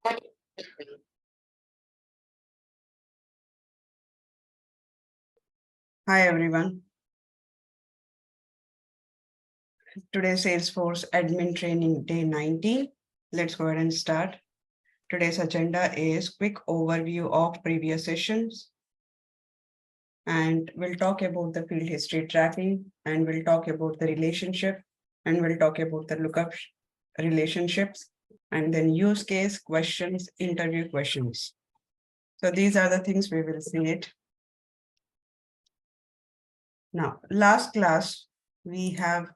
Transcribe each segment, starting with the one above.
Hi everyone. Today's Salesforce admin training day 19. Let's go ahead and start. Today's agenda is quick overview of previous sessions. And we'll talk about the field history tracking, and we'll talk about the relationship, and we'll talk about the lookup relationships, and then use case questions, interview questions. So these are the things we will see it. Now, last class, we have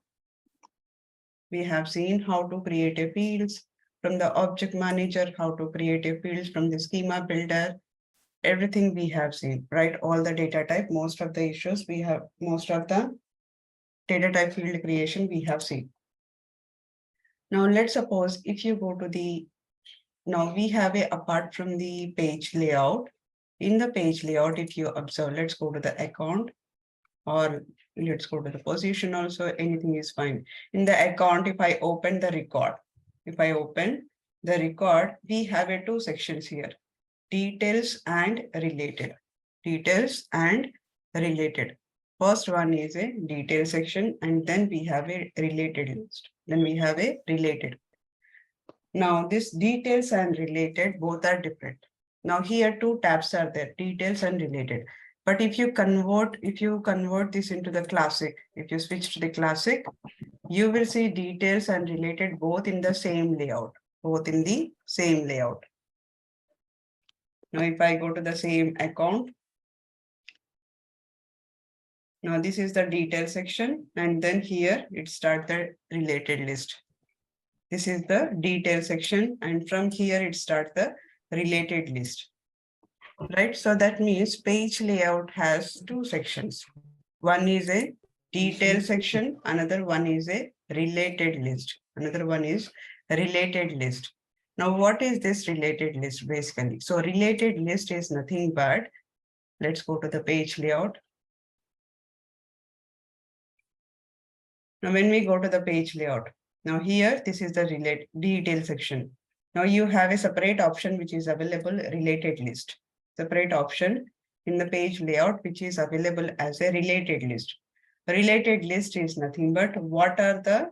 seen how to create a fields from the object manager, how to create a fields from the schema builder, everything we have seen, right? All the data type, most of the issues we have, most of the data type field creation we have seen. Now let's suppose if you go to the, now we have a, apart from the page layout, in the page layout, if you observe, let's go to the account, or let's go to the position also, anything is fine. In the account, if I open the record, we have a two sections here, details and related. Details and related. First one is a detail section, and then we have a related list. Then we have a related. Now this details and related, both are different. Now here two tabs are there, details and related. But if you convert this into the classic, if you switch to the classic, you will see details and related both in the same layout, Now if I go to the same account, now this is the detail section, and then here it starts the related list. This is the detail section, and from here it starts the related list. Right, so that means page layout has two sections. One is a detail section, another one is a related list. Now, what is this related list basically? So related list is nothing but, let's go to the page layout. Now, when we go to the page layout, now here, this is the detail section. Now you have a separate option which is available, related list. Separate option in the page layout which is available as a related list. Related list is nothing but what are the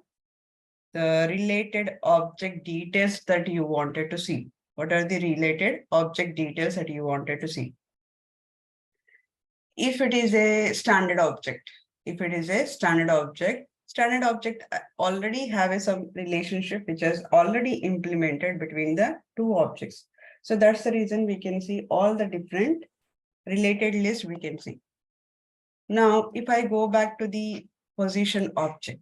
related object details that you wanted to see. What are the related object details that you wanted to see? If it is a standard object, standard object already have some relationship which is already implemented between the two objects. So that's the reason we can see all the different related lists we can see. Now, if I go back to the position object,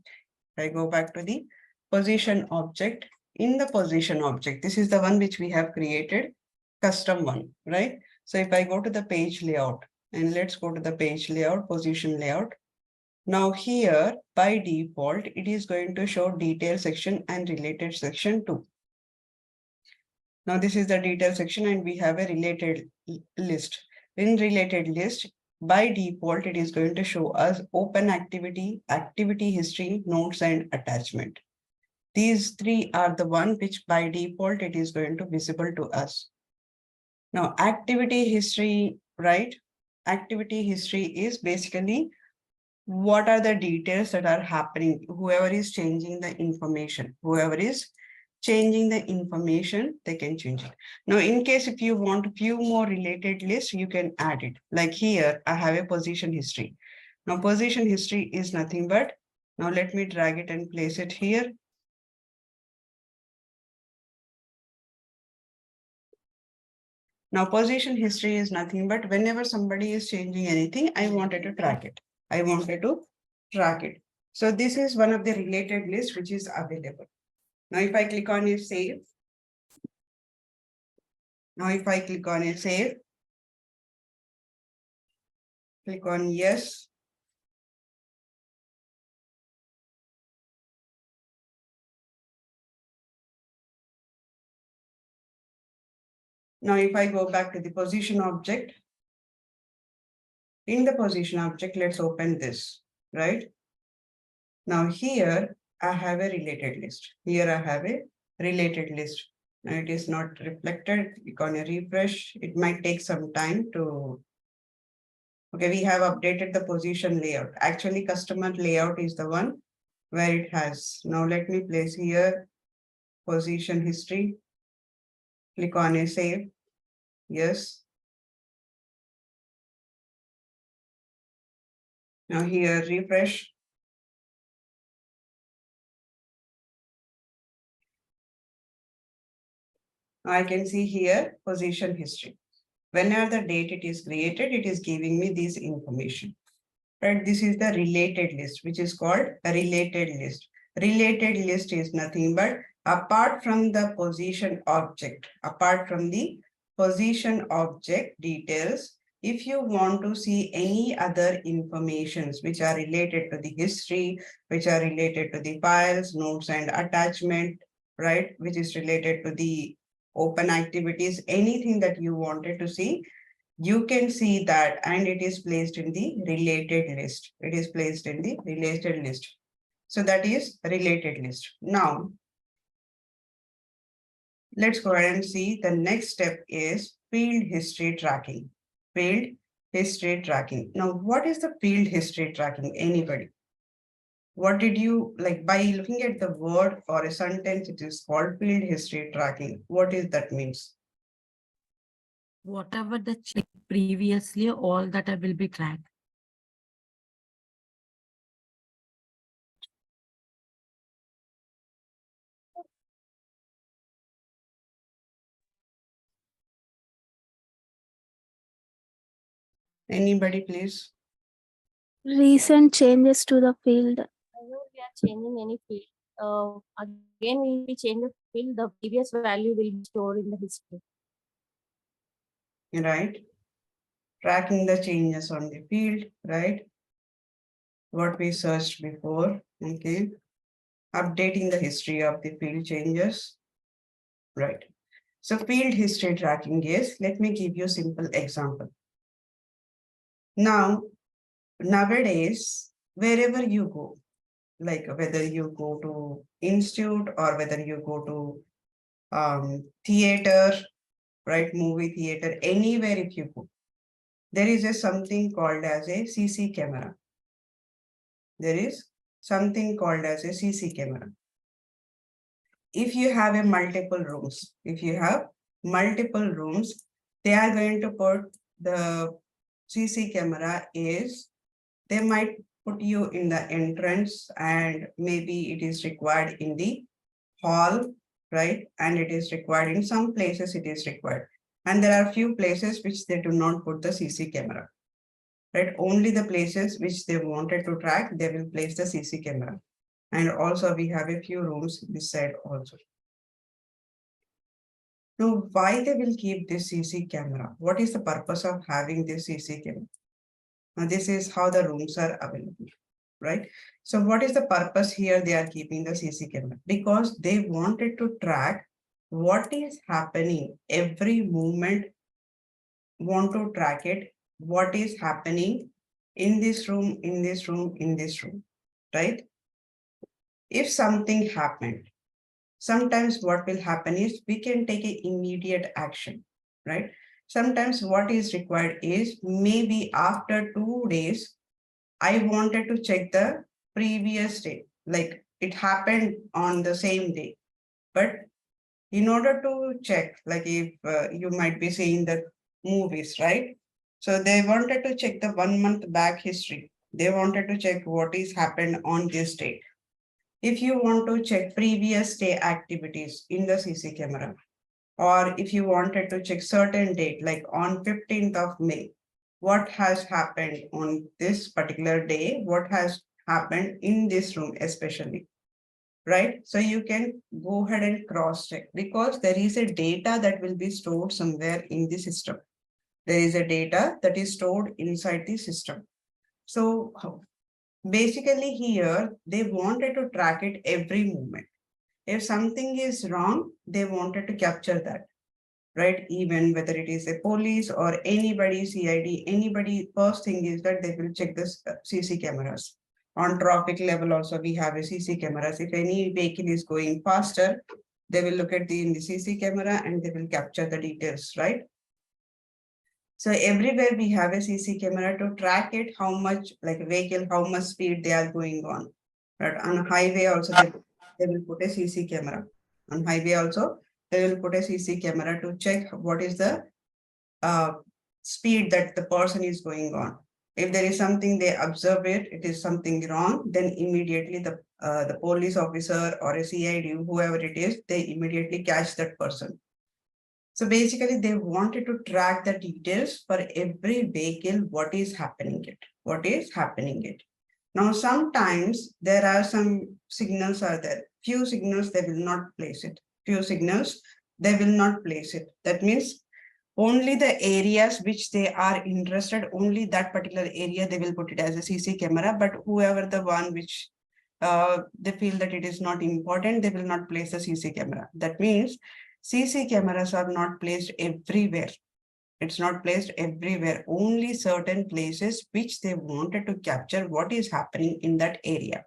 in the position object, this is the one which we have created, custom one, right? So if I go to the page layout, and let's go to the page layout, position layout. Now here, by default, it is going to show detail section and related section too. Now this is the detail section and we have a related list. In related list, by default, it is going to show us open activity, activity history, notes, and attachment. These three are the one which by default, it is going to visible to us. Now activity history, right? Activity history is basically what are the details that are happening, whoever is changing the information, they can change it. Now, in case if you want a few more related lists, you can add it. Like here, I have a position history. Now, position history is nothing but, now let me drag it and place it here. Now, position history is nothing but whenever somebody is changing anything, I wanted to track it. So this is one of the related lists which is available. Now, if I click on save, click on yes. Now, if I go back to the position object, in the position object, let's open this, right? Now here, I have a related list. It is not reflected. Click on a refresh. It might take some time to. Okay, we have updated the position layout. Actually, customer layout is the one where it has. Now let me place here position history. Click on a save. Yes. Now here refresh. I can see here position history. Whenever the date it is created, it is giving me this information. Right? This is the related list, which is called a related list. Related list is nothing but apart from the position object, details, if you want to see any other informations which are related to the history, which are related to the files, notes and attachment, right, which is related to the open activities, anything that you wanted to see, you can see that, and it is placed in the related list. It is placed in the related list. So that is related list. Now, let's go ahead and see the next step is field history tracking. Field history tracking. Now, what is the field history tracking? Anybody? What did you like by looking at the word or a sentence? It is called field history tracking. What is that means? Whatever the check previously, all that I will be tracked. Anybody, please? Recent changes to the field. Whenever we are changing any field, again we will be changing the field, the previous value will be stored in the history. Right. Tracking the changes on the field, right? What we searched before, okay? Updating the history of the field changes, right? So field history tracking is, let me give you a simple example. Now, nowadays, wherever you go, like whether you go to institute or whether you go to theater, right, movie theater, anywhere if you go, there is a something called as a CC camera. There is something called as a CC camera. If you have a multiple rooms, they are going to put the CC camera is, they might put you in the entrance and maybe it is required in the hall, right? And it is required in some places it is required. And there are few places which they do not put the CC camera, right? Only the places which they wanted to track, they will place the CC camera. And also we have a few rooms this side also. Now, why they will keep this CC camera? What is the purpose of having this CC camera? Now, this is how the rooms are available, right? So what is the purpose here they are keeping the CC camera? Because they wanted to track what is happening every moment, want to track it, what is happening in this room, in this room, in this room, right? If something happened, sometimes what will happen is we can take an immediate action, right? Sometimes what is required is maybe after 2 days, I wanted to check the previous day, like it happened on the same day. But in order to check, like if you might be seeing the movies, right? So they wanted to check the 1 month back history. They wanted to check what is happened on this date. If you want to check previous day activities in the CC camera, or if you wanted to check certain date, like on 15th of May, what has happened on this particular day, what has happened in this room especially, right? So you can go ahead and cross check because there is a data that will be stored somewhere in the system. There is a data that is stored inside the system. So basically here, they wanted to track it every moment. If something is wrong, they wanted to capture that, right? Even whether it is a police or anybody, CID, anybody, first thing is that they will check this CC cameras. On traffic level also, we have a CC cameras. If any vehicle is going faster, They will look at in the CC camera and they will capture the details, right? So everywhere we have a CC camera to track it, how much like vehicle, how much speed they are going on. Right? On a highway also they will put a CC camera. On highway also, they will put a CC camera to check what is the speed that the person is going on. If there is something they observe it is something wrong, then immediately the police officer or a CID, whoever it is, they immediately catch that person. So basically, they wanted to track the details for every vehicle, what is happening it. Now, sometimes there are some signals are there. Few signals, they will not place it. Few signals, they will not place it. That means only the areas which they are interested, only that particular area, they will put it as a CC camera, but whoever the one which they feel that it is not important, they will not place a CC camera. That means CC cameras are not placed everywhere. It's not placed everywhere, only certain places which they wanted to capture what is happening in that area,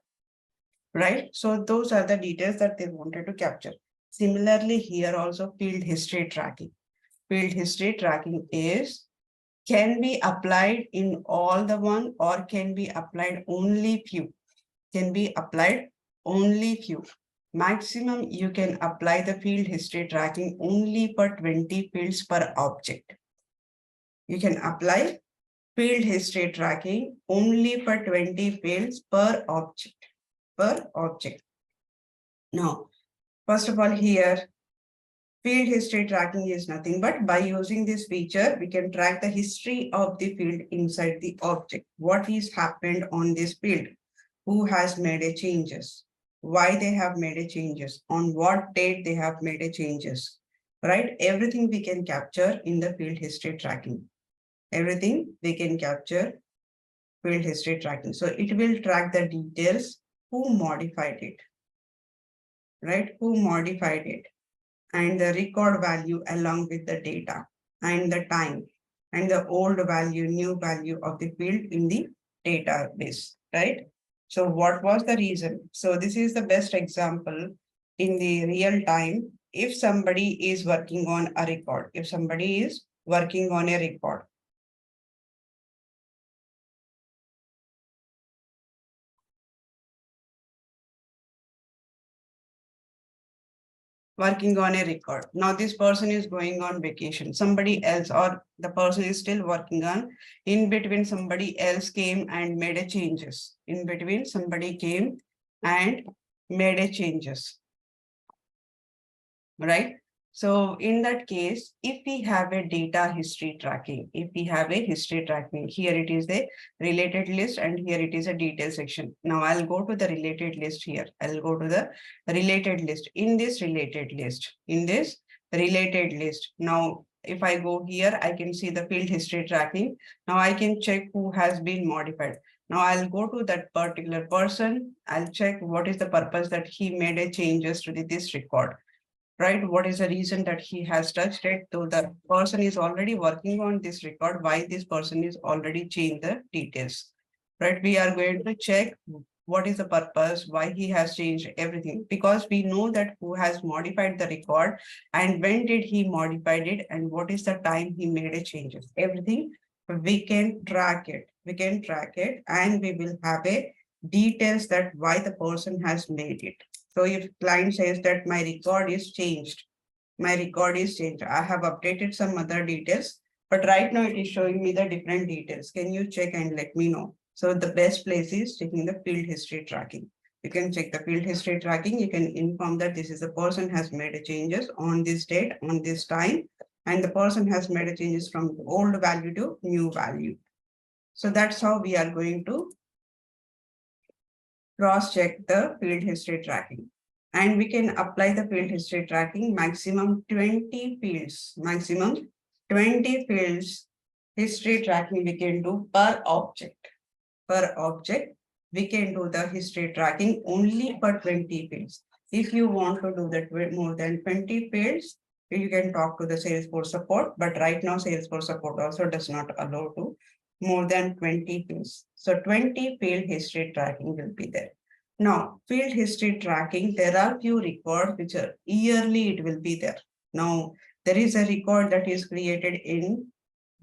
right? So those are the details that they wanted to capture. Similarly, here also field history tracking. Field history tracking can be applied in all the one or can be applied only few. Can be applied only few. Maximum you can apply the field history tracking only for 20 fields per object. You can apply field history tracking only for 20 fields per object. Now, first of all, here field history tracking is nothing but by using this feature, we can track the history of the field inside the object. What is happened on this field? Who has made a changes? Why they have made a changes? On what date they have made a changes? Right? Everything we can capture in the field history tracking. Everything we can capture field history tracking. So it will track the details, who modified it, right? Who modified it, and the record value along with the data and the time and the old value, new value of the field in the database, right? So what was the reason? So this is the best example in the real time. If somebody is working on a record, Now this person is going on vacation, somebody else or the person is still working on, in between somebody else came and made a changes. Right? So in that case, if we have a data history tracking, here it is the related list and here it is a detail section. Now I'll go to the related list here. In this related list. Now, if I go here, I can see the field history tracking. Now I can check who has been modified. Now I'll go to that particular person. I'll check what is the purpose that he made a changes to this record. Right? What is the reason that he has touched it? So the person is already working on this record. Why this person is already changed the details, right? We are going to check what is the purpose, why he has changed everything, because we know that who has modified the record and when did he modified it and what is the time he made a changes. Everything we can track it. And we will have a details that why the person has made it. So if client says that my record is changed, I have updated some other details, but right now it is showing me the different details. Can you check and let me know? So the best place is checking the field history tracking. You can check the field history tracking. You can inform that this is the person has made a changes on this date, on this time, and the person has made a changes from old value to new value. So that's how we are going to cross-check the field history tracking. And we can apply the field history tracking maximum 20 fields. History tracking we can do per object. We can do the history tracking only for 20 fields. If you want to do that with more than 20 fields, you can talk to the Salesforce support, but right now Salesforce support also does not allow to more than 20 fields. So 20 field history tracking will be there. Now, field history tracking, there are few records which are yearly, it will be there. Now, there is a record that is created in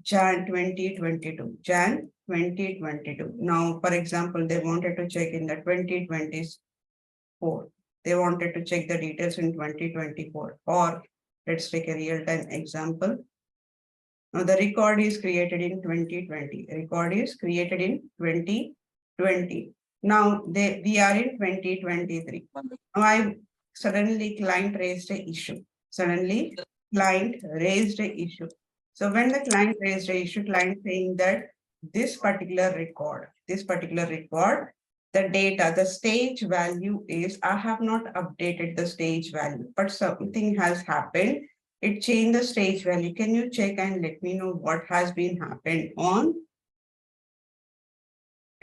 Jan 2022. Jan 2022. Now, for example, they wanted to check in the 2024. They wanted to check the details in 2024. Or let's take a real-time example. Now, the record is created in 2020. Record is created in 2020. Now, we are in 2023. Now, suddenly client raised an issue. Suddenly, client raised an issue. So when the client raised an issue, client saying that this particular record, the data, the stage value is, I have not updated the stage value, but something has happened. It changed the stage value. Can you check and let me know what has been happened on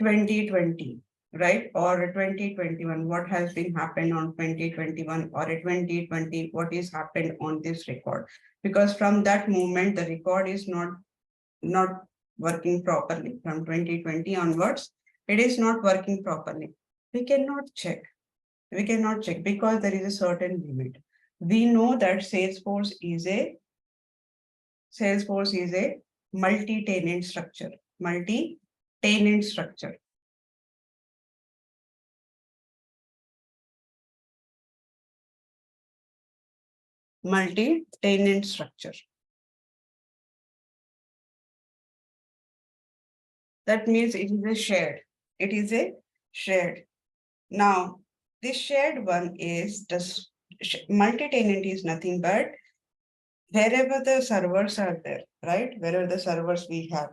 2020, right? Or 2021, what has been happened on 2021 or 2020, what is happened on this record? Because from that moment, the record is not working properly. From 2020 onwards, it is not working properly. We cannot check. We cannot check because there is a certain limit. We know that Salesforce is a multi-tenant structure. Multi-tenant structure. Multi-tenant structure. That means it is a shared. It is a shared. Now, this shared one is the multi-tenant is nothing but wherever the servers are there, right? Wherever the servers we have,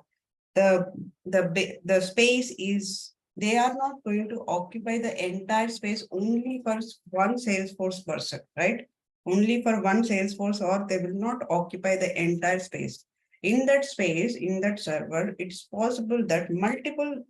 the space is, they are not going to occupy the entire space only for one Salesforce person, right? Only for one Salesforce, or they will not occupy the entire space. In that space, in that server, it's possible that multiple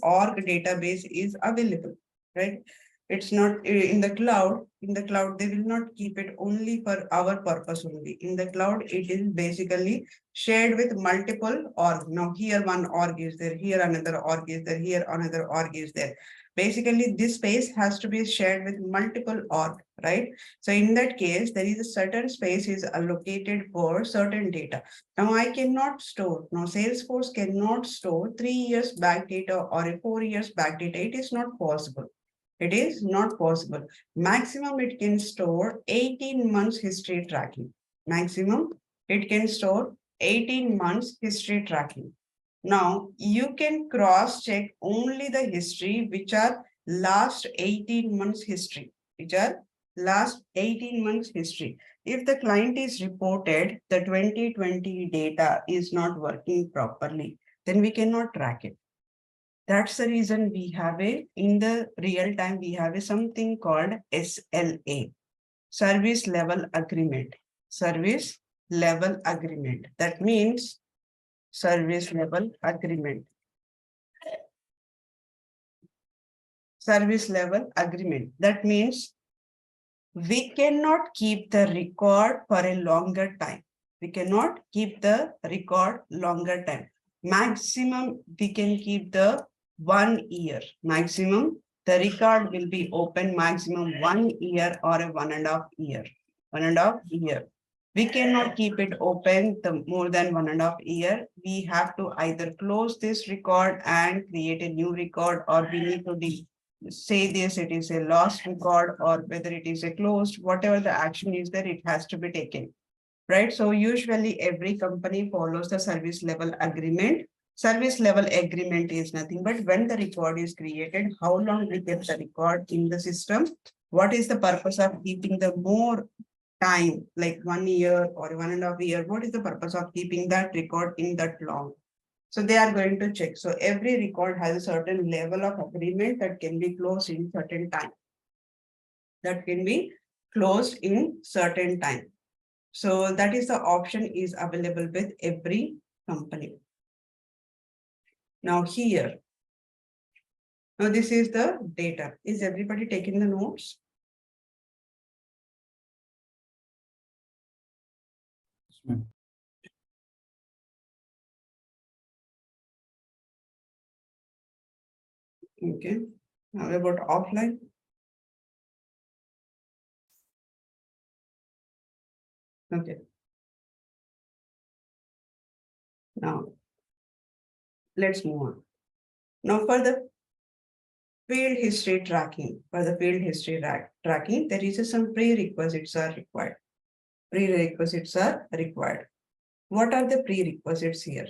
org database is available, right? It's not in the cloud. In the cloud, they will not keep it only for our purpose only. In the cloud, it is basically shared with multiple org. Now here one org is there, here another org is there, here another org is there. Basically, this space has to be shared with multiple org, right? So in that case, there is a certain space is allocated for certain data. Now I cannot store, now Salesforce cannot store 3 years back data or a 4 years back data. It is not possible. It is not possible. Maximum it can store 18 months history tracking. Maximum it can store 18 months history tracking. Now you can cross check only the history which are last 18 months history, which are last 18 months history. If the client is reported the 2020 data is not working properly, then we cannot track it. That's the reason we have in the real time, we have something called SLA, service level agreement. Service level agreement. That means service level agreement. Service level agreement. That means we cannot keep the record for a longer time. We cannot keep the record longer time. Maximum we can keep the 1 year. Maximum the record will be open maximum 1 year or a 1.5 year. 1.5 year. We cannot keep it open the more than 1.5 year. We have to either close this record and create a new record, or we need to say this, it is a lost record, or whether it is a closed, whatever the action is there, it has to be taken, right? So usually every company follows the service level agreement. Service level agreement is nothing but when the record is created, how long we keep the record in the system, what is the purpose of keeping the more time, like 1 year or 1.5 year, what is the purpose of keeping that record in that long? So they are going to check. So every record has a certain level of agreement that can be closed in certain time. That can be closed in certain time. So that is the option is available with every company. Now here. Now this is the data. Is everybody taking the notes? Okay. How about offline? Okay. Now, let's move on. Now, for the field history tracking, there is some prerequisites are required. Prerequisites are required. What are the prerequisites here?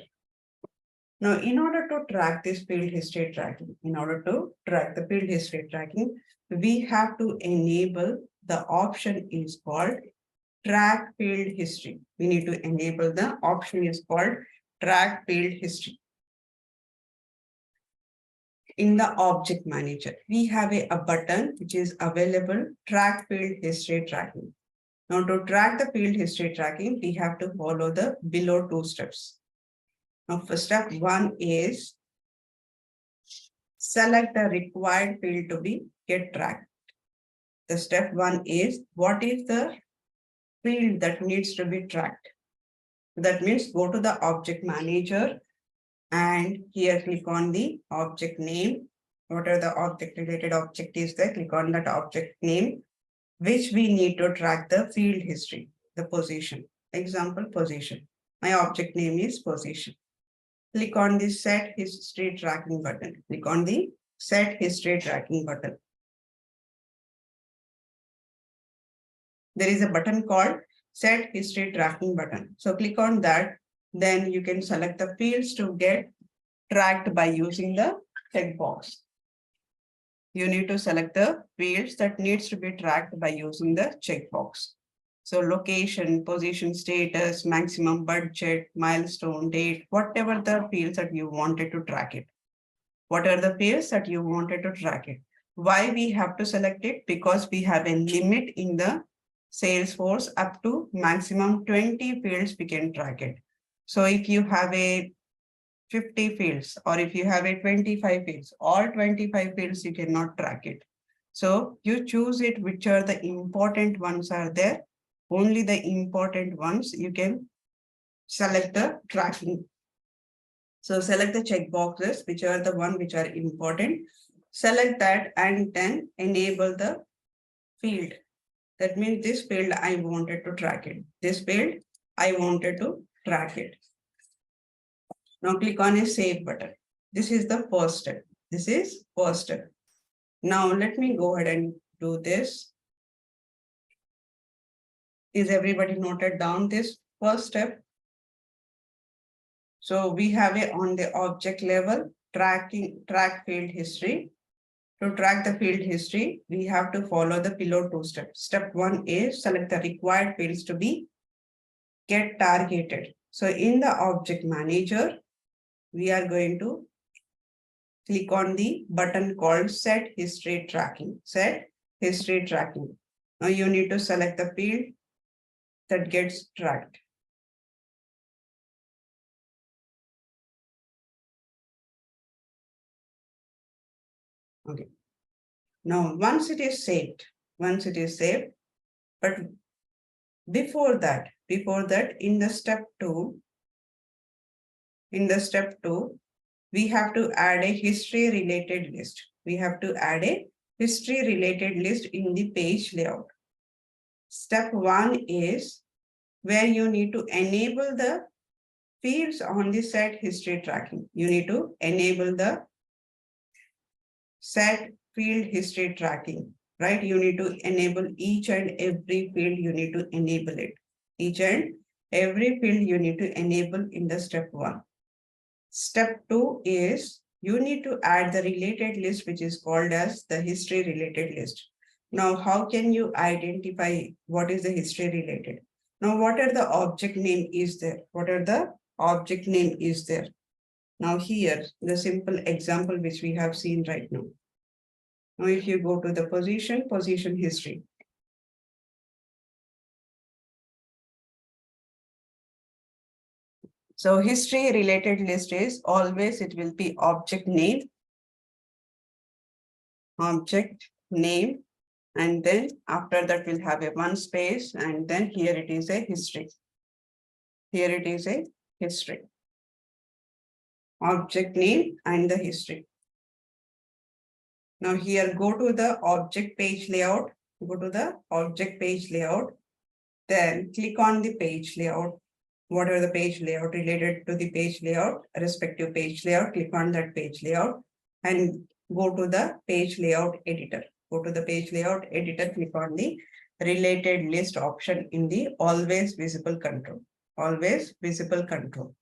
Now, in order to track this field history tracking, we have to enable the option is called track field history. We need to enable the option is called track field history. In the object manager, we have a button which is available, track field history tracking. Now to track the field history tracking, we have to follow the below 2 steps. Now for step 1 is select the required field to be get tracked. The step 1 is what is the field that needs to be tracked. That means go to the object manager and here click on the object name. Whatever the object related object is there, click on that object name, which we need to track the field history, the position. Example, position. My object name is position. Click on the set history tracking button. Click on the set history tracking button. There is a button called set history tracking button. So click on that. Then you can select the fields to get tracked by using the checkbox. You need to select the fields that needs to be tracked by using the checkbox. So location, position, status, maximum budget, milestone, date, whatever the fields that you wanted to track it. What are the fields that you wanted to track it? Why we have to select it? Because we have a limit in the Salesforce up to maximum 20 fields we can track it. So if you have a 50 fields or if you have a 25 fields, all 25 fields you cannot track it. So you choose it which are the important ones are there. Only the important ones you can select the tracking. So select the check boxes which are the one which are important. Select that and then enable the field. That means this field I wanted to track it. This field I wanted to track it. Now click on a save button. This is the first step. This is first step. Now let me go ahead and do this. Is everybody noted down this first step? So we have it on the object level, track field history. To track the field history, we have to follow the below 2 steps. Step 1 is select the required fields to be get targeted. So in the object manager, we are going to click on the button called set history tracking. Set history tracking. Now you need to select the field that gets tracked. Okay. Now once it is saved, but before that, in the step 2, we have to add a history related list. We have to add a history related list in the page layout. Step 1 is where you need to enable the fields on the set history tracking. You need to enable the set field history tracking, right? You need to enable each and every field. You need to enable it. Each and every field you need to enable in the step 1. Step 2 is you need to add the related list, which is called as the history related list. Now, how can you identify what is the history related? Now, what are the object name is there? Now here, the simple example which we have seen right now. Now, if you go to the position history. So history related list is always, it will be object name, and then after that we'll have a 1 space, and then here it is a history. Object name and the history. Now here, go to the object page layout, go to the object page layout, then click on the page layout, whatever the page layout related to the page layout, respective page layout, click on that page layout and go to the page layout editor. Go to the page layout editor, click on the related list option in the always visible control. Always visible control.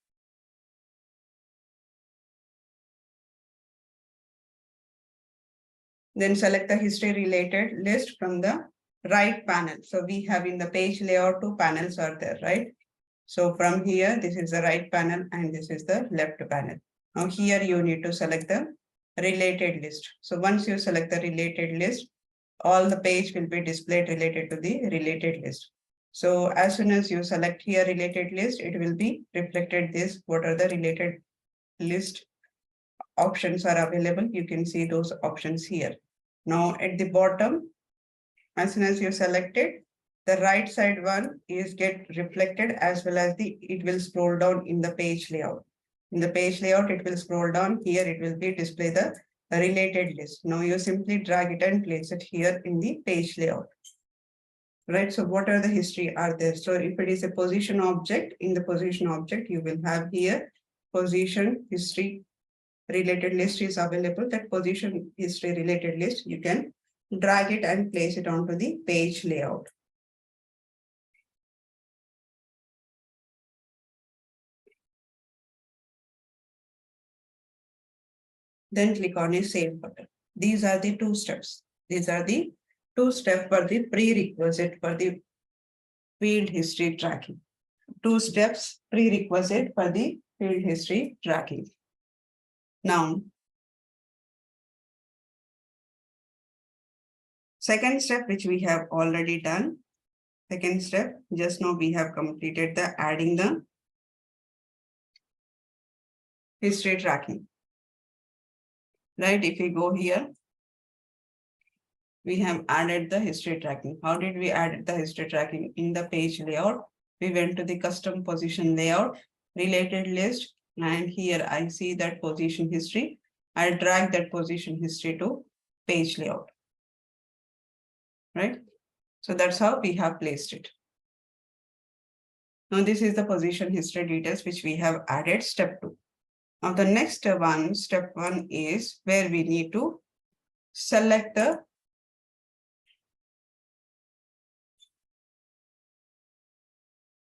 Then select the history related list from the right panel. So we have in the page layout, two panels are there, right? So from here, this is the right panel and this is the left panel. Now here you need to select the related list. So once you select the related list, all the page will be displayed related to the related list. So as soon as you select here related list, it will be reflected this, what are the related list options are available. You can see those options here. Now at the bottom, as soon as you select it, the right side one is get reflected as well as it will scroll down in the page layout. In the page layout, it will scroll down here, it will be display the related list. Now you simply drag it and place it here in the page layout. Right, so what are the history are there? So if it is a position object, in the position object, you will have here position history related list is available. That position history related list, you can drag it and place it onto the page layout. Then click on a save button. These are the two steps. These are the two steps for the prerequisite for the field history tracking. Two steps prerequisite for the field history tracking. Now, second step, which we have already done. Second step, just now we have completed the adding the history tracking. Right, if we go here, we have added the history tracking. How did we add the history tracking? In the page layout, we went to the custom position layout, related list, and here I see that position history. I'll drag that position history to page layout. Right, so that's how we have placed it. Now this is the position history details which we have added step 2. Now the next one, step 1 is where we need to select the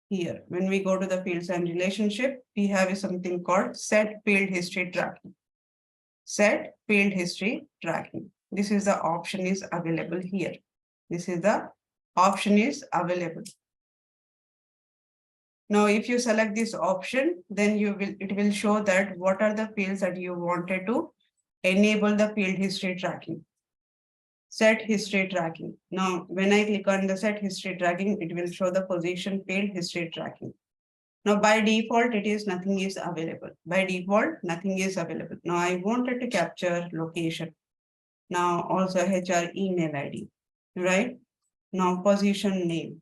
here. When we go to the fields and relationship, we have something called set field history tracking. Set field history tracking. This is the option is available here. This is the option is available. Now, if you select this option, then it will show that what are the fields that you wanted to enable the field history tracking. Set history tracking. Now, when I click on the set history tracking, it will show the position field history tracking. Now, by default, it is nothing is available. By default, nothing is available. Now, I wanted to capture location. Now, also HR email ID, right? Now, position name.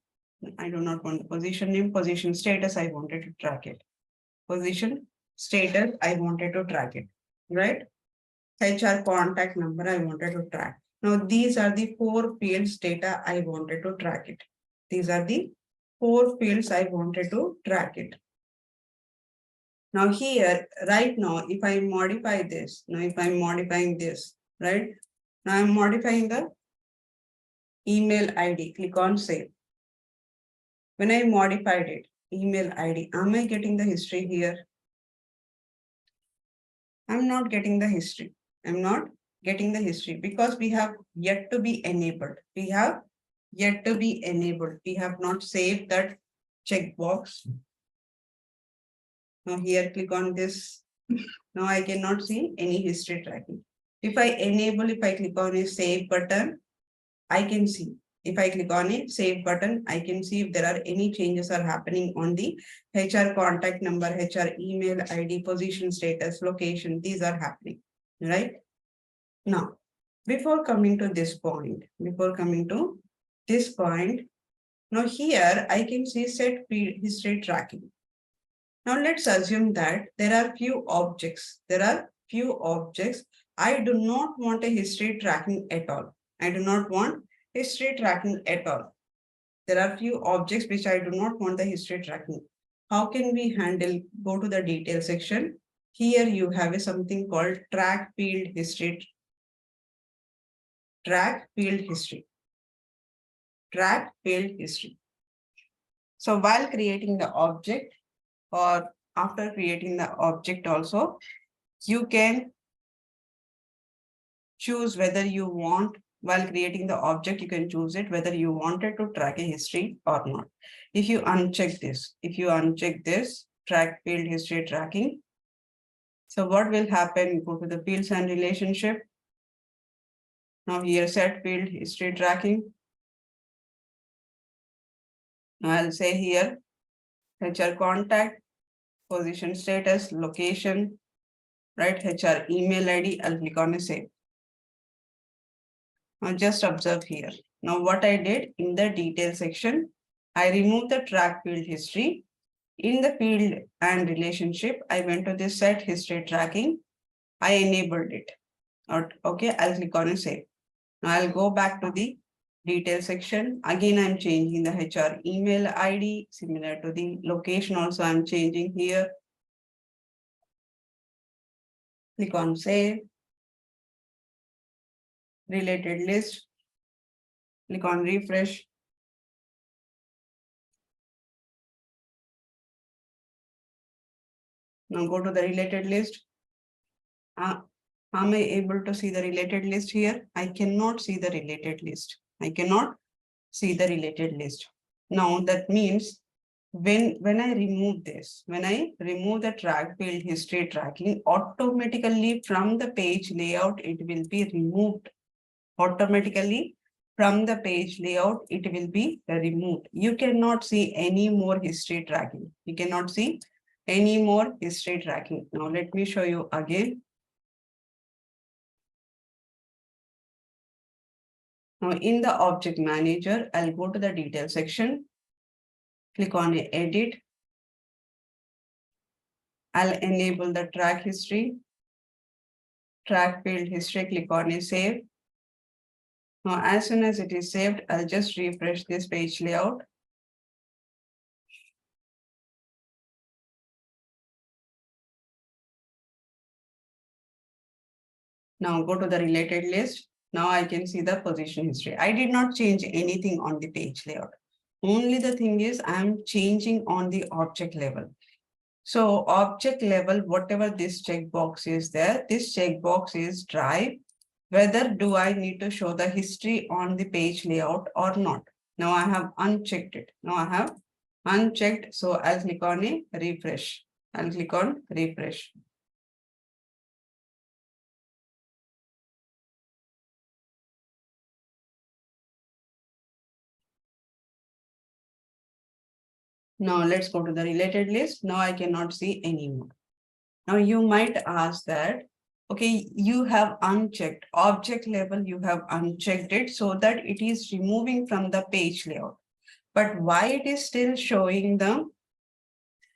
I do not want the position name, position status, I wanted to track it. Position status, I wanted to track it, right? HR contact number, I wanted to track. Now, these are the 4 fields data I wanted to track it. These are the 4 fields I wanted to track it. Now here, right now, if I modify this, now if I'm modifying this, right? Now I'm modifying the email ID, click on save. When I modified it, email ID, am I getting the history here? I'm not getting the history. I'm not getting the history because we have yet to be enabled. We have yet to be enabled. We have not saved that checkbox. Now here, click on this. Now I cannot see any history tracking. If I enable, if I click on a save button, I can see. If I click on a save button, I can see if there are any changes are happening on the HR contact number, HR email ID, position status, location. These are happening, right? Now, before coming to this point, now here I can see set history tracking. Now let's assume that there are few objects. I do not want a history tracking at all. I do not want history tracking at all. There are few objects which I do not want the history tracking. How can we handle? Go to the detail section. Here you have a something called track field history. Track field history. Track field history. So while creating the object or after creating the object also, you can choose whether you want, while creating the object, you can choose it whether you wanted to track a history or not. If you uncheck this, track field history tracking. So what will happen? Go to the fields and relationship. Now here set field history tracking. Now I'll say here HR contact, position status, location, right? HR email ID. I'll click on a save. Now just observe here. Now what I did in the detail section, I removed the track field history. In the field and relationship, I went to this set history tracking. I enabled it. Okay, I'll click on and save. Now I'll go back to the detail section. Again, I'm changing the HR email ID, similar to the location also I'm changing here. Click on save. Related list. Click on refresh. Now go to the related list. Am I able to see the related list here? I cannot see the related list. I cannot see the related list. Now that means when I remove this, when I remove the track field history tracking, automatically from the page layout, it will be removed. Automatically from the page layout, it will be removed. You cannot see any more history tracking. You cannot see any more history tracking. Now let me show you again. Now in the object manager, I'll go to the detail section. Click on edit. I'll enable the track history. Track field history, click on a save. Now, as soon as it is saved, I'll just refresh this page layout. Now go to the related list. Now I can see the position history. I did not change anything on the page layout. Only the thing is I'm changing on the object level. So object level, whatever this checkbox is there, this checkbox is drive. Whether do I need to show the history on the page layout or not. Now I have unchecked it. Now I have unchecked. So I'll click on a refresh. I'll click on refresh. Now let's go to the related list. Now I cannot see anymore. Now you might ask that, okay, you have unchecked object level, you have unchecked it so that it is removing from the page layout. But why it is still showing the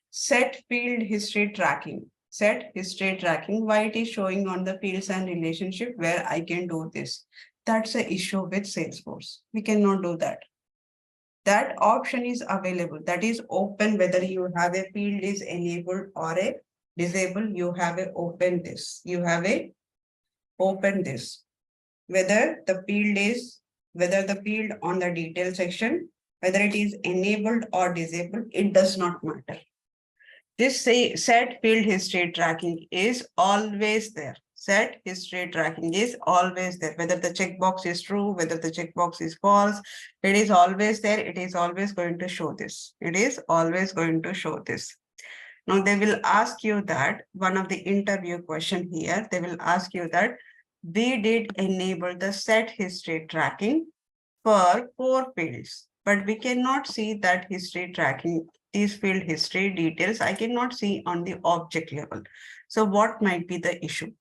set field history tracking? Set history tracking, why it is showing on the fields and relationship where I can do this? That's the issue with Salesforce. We cannot do that. That option is available, that is open, whether you have a field is enabled or a disabled, you have a open this, you have a open this. Whether the field on the detail section, whether it is enabled or disabled, it does not matter. This set field history tracking is always there. Set history tracking is always there. Whether the checkbox is true, whether the checkbox is false, it is always there. It is always going to show this. It is always going to show this. Now they will ask you that, one of the interview question here, they will ask you that we did enable the set history tracking for 4 fields, but we cannot see that history tracking, these field history details, I cannot see on the object level. So what might be the issue?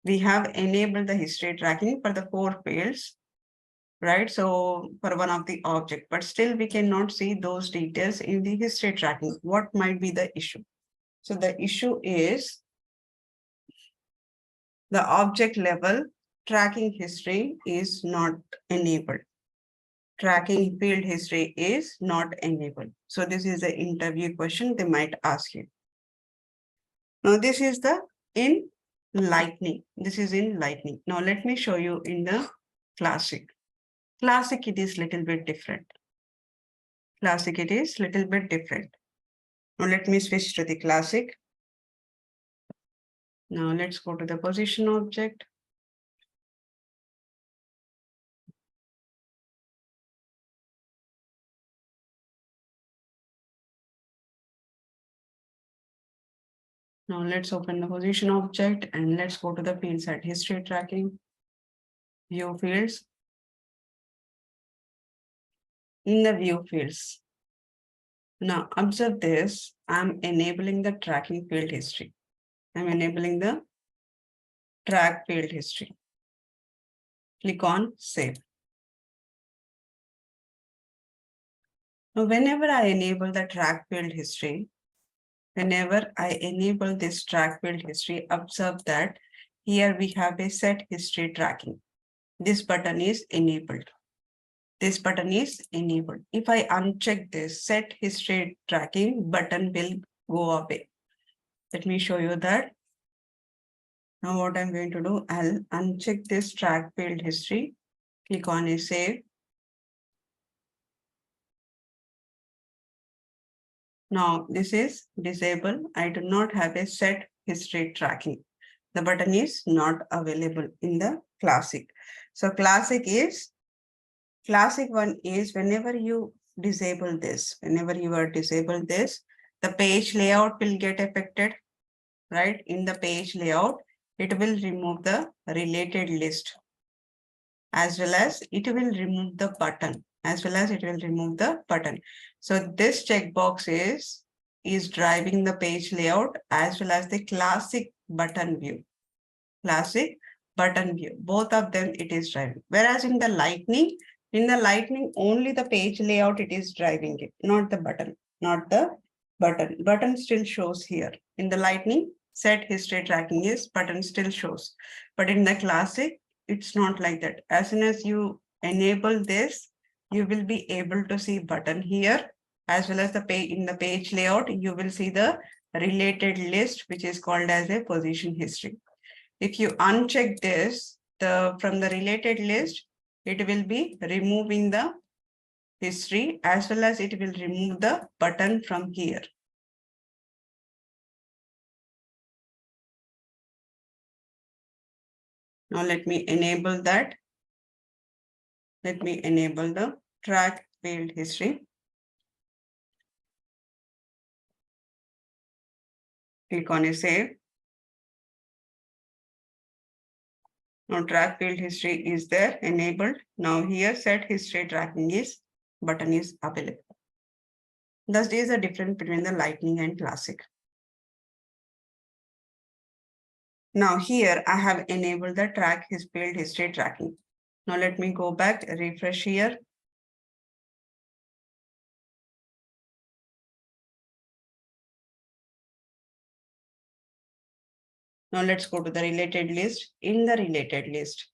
We have enabled the history tracking for the 4 fields, right? So for one of the object, but still we cannot see those details in the history tracking. What might be the issue? So the issue is The object level tracking history is not enabled. Tracking field history is not enabled. So this is the interview question they might ask you. Now this is the in Lightning. This is in Lightning. Now let me show you in the Classic. Classic, it is little bit different. Classic, it is little bit different. Now let me switch to the Classic. Now let's go to the position object. Now let's open the position object and let's go to the field set history tracking. View fields. In the view fields. Now observe this, I'm enabling the tracking field history. I'm enabling the track field history. Click on save. Now whenever I enable the track field history, whenever I enable this track field history, observe that here we have a set history tracking. This button is enabled. This button is enabled. If I uncheck this set history tracking button will go away. Let me show you that. Now what I'm going to do, I'll uncheck this track field history. Click on a save. Now this is disabled. I do not have a set history tracking. The button is not available in the Classic. So Classic one is whenever you disable this, whenever you are disable this, the page layout will get affected, right? In the page layout, it will remove the related list as well as it will remove the button So this checkbox is driving the page layout as well as the Classic button view. Both of them it is driving. Whereas in the Lightning only the page layout it is driving it, not the button. Button still shows here. In the Lightning, set history tracking is button still shows. But in the Classic, it's not like that. As soon as you enable this, you will be able to see button here, as well as the page in the page layout, you will see the related list, which is called as a position history. If you uncheck this, from the related list, it will be removing the history as well as it will remove the button from here. Now let me enable that. Let me enable the track field history. Click on a save. Now track field history is there enabled. Now here set history tracking button is available. Thus there is a difference between the Lightning and Classic. Now here I have enabled the track field history tracking. Now let me go back, refresh here. Now let's go to the related list. In the related list,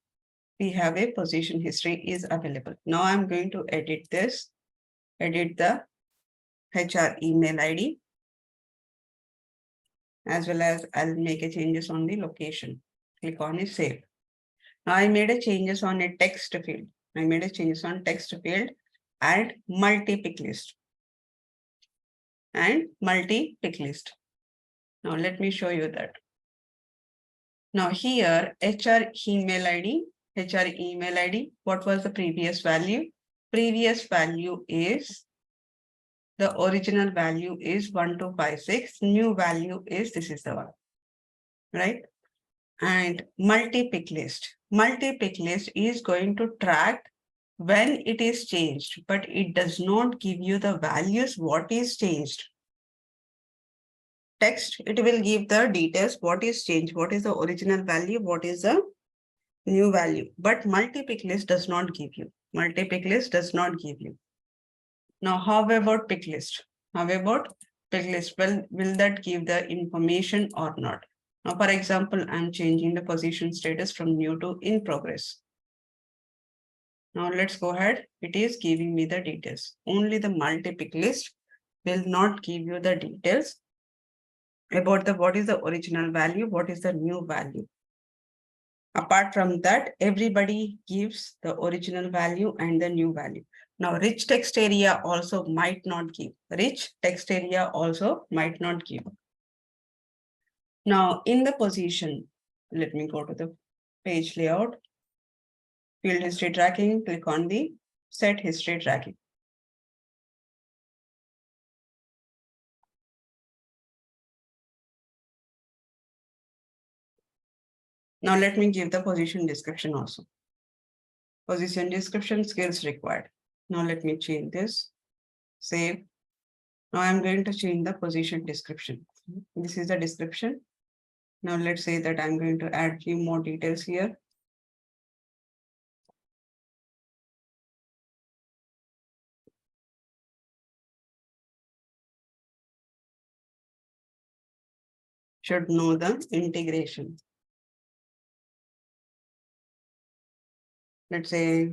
we have a position history is available. Now I'm going to edit this, edit the HR email ID, as well as I'll make a changes on the location. Click on a save. Now I made a changes on a text field. And multi-pick list. Now let me show you that. Now here, HR email ID, what was the previous value? Previous value is, the original value is 1256. New value is, this is the one, right? And multi-pick list. Multi-pick list is going to track when it is changed, but it does not give you the values, what is changed. Text, it will give the details, what is changed, what is the original value, what is the new value, but multi-pick list does not give you. Now, how about pick list? Will that give the information or not? Now, for example, I'm changing the position status from new to in progress. Now let's go ahead. It is giving me the details. Only the multi-pick list will not give you the details about the what is the original value, what is the new value. Apart from that, everybody gives the original value and the new value. Now, rich text area also might not give. Rich text area also might not give. Now, in the position, let me go to the page layout. Field history tracking, click on the set history tracking. Now, let me give the position description also. Position description, skills required. Now, let me change this. Save. Now, I'm going to change the position description. This is the description. Now, let's say that I'm going to add few more details here. Should know the integration. Let's say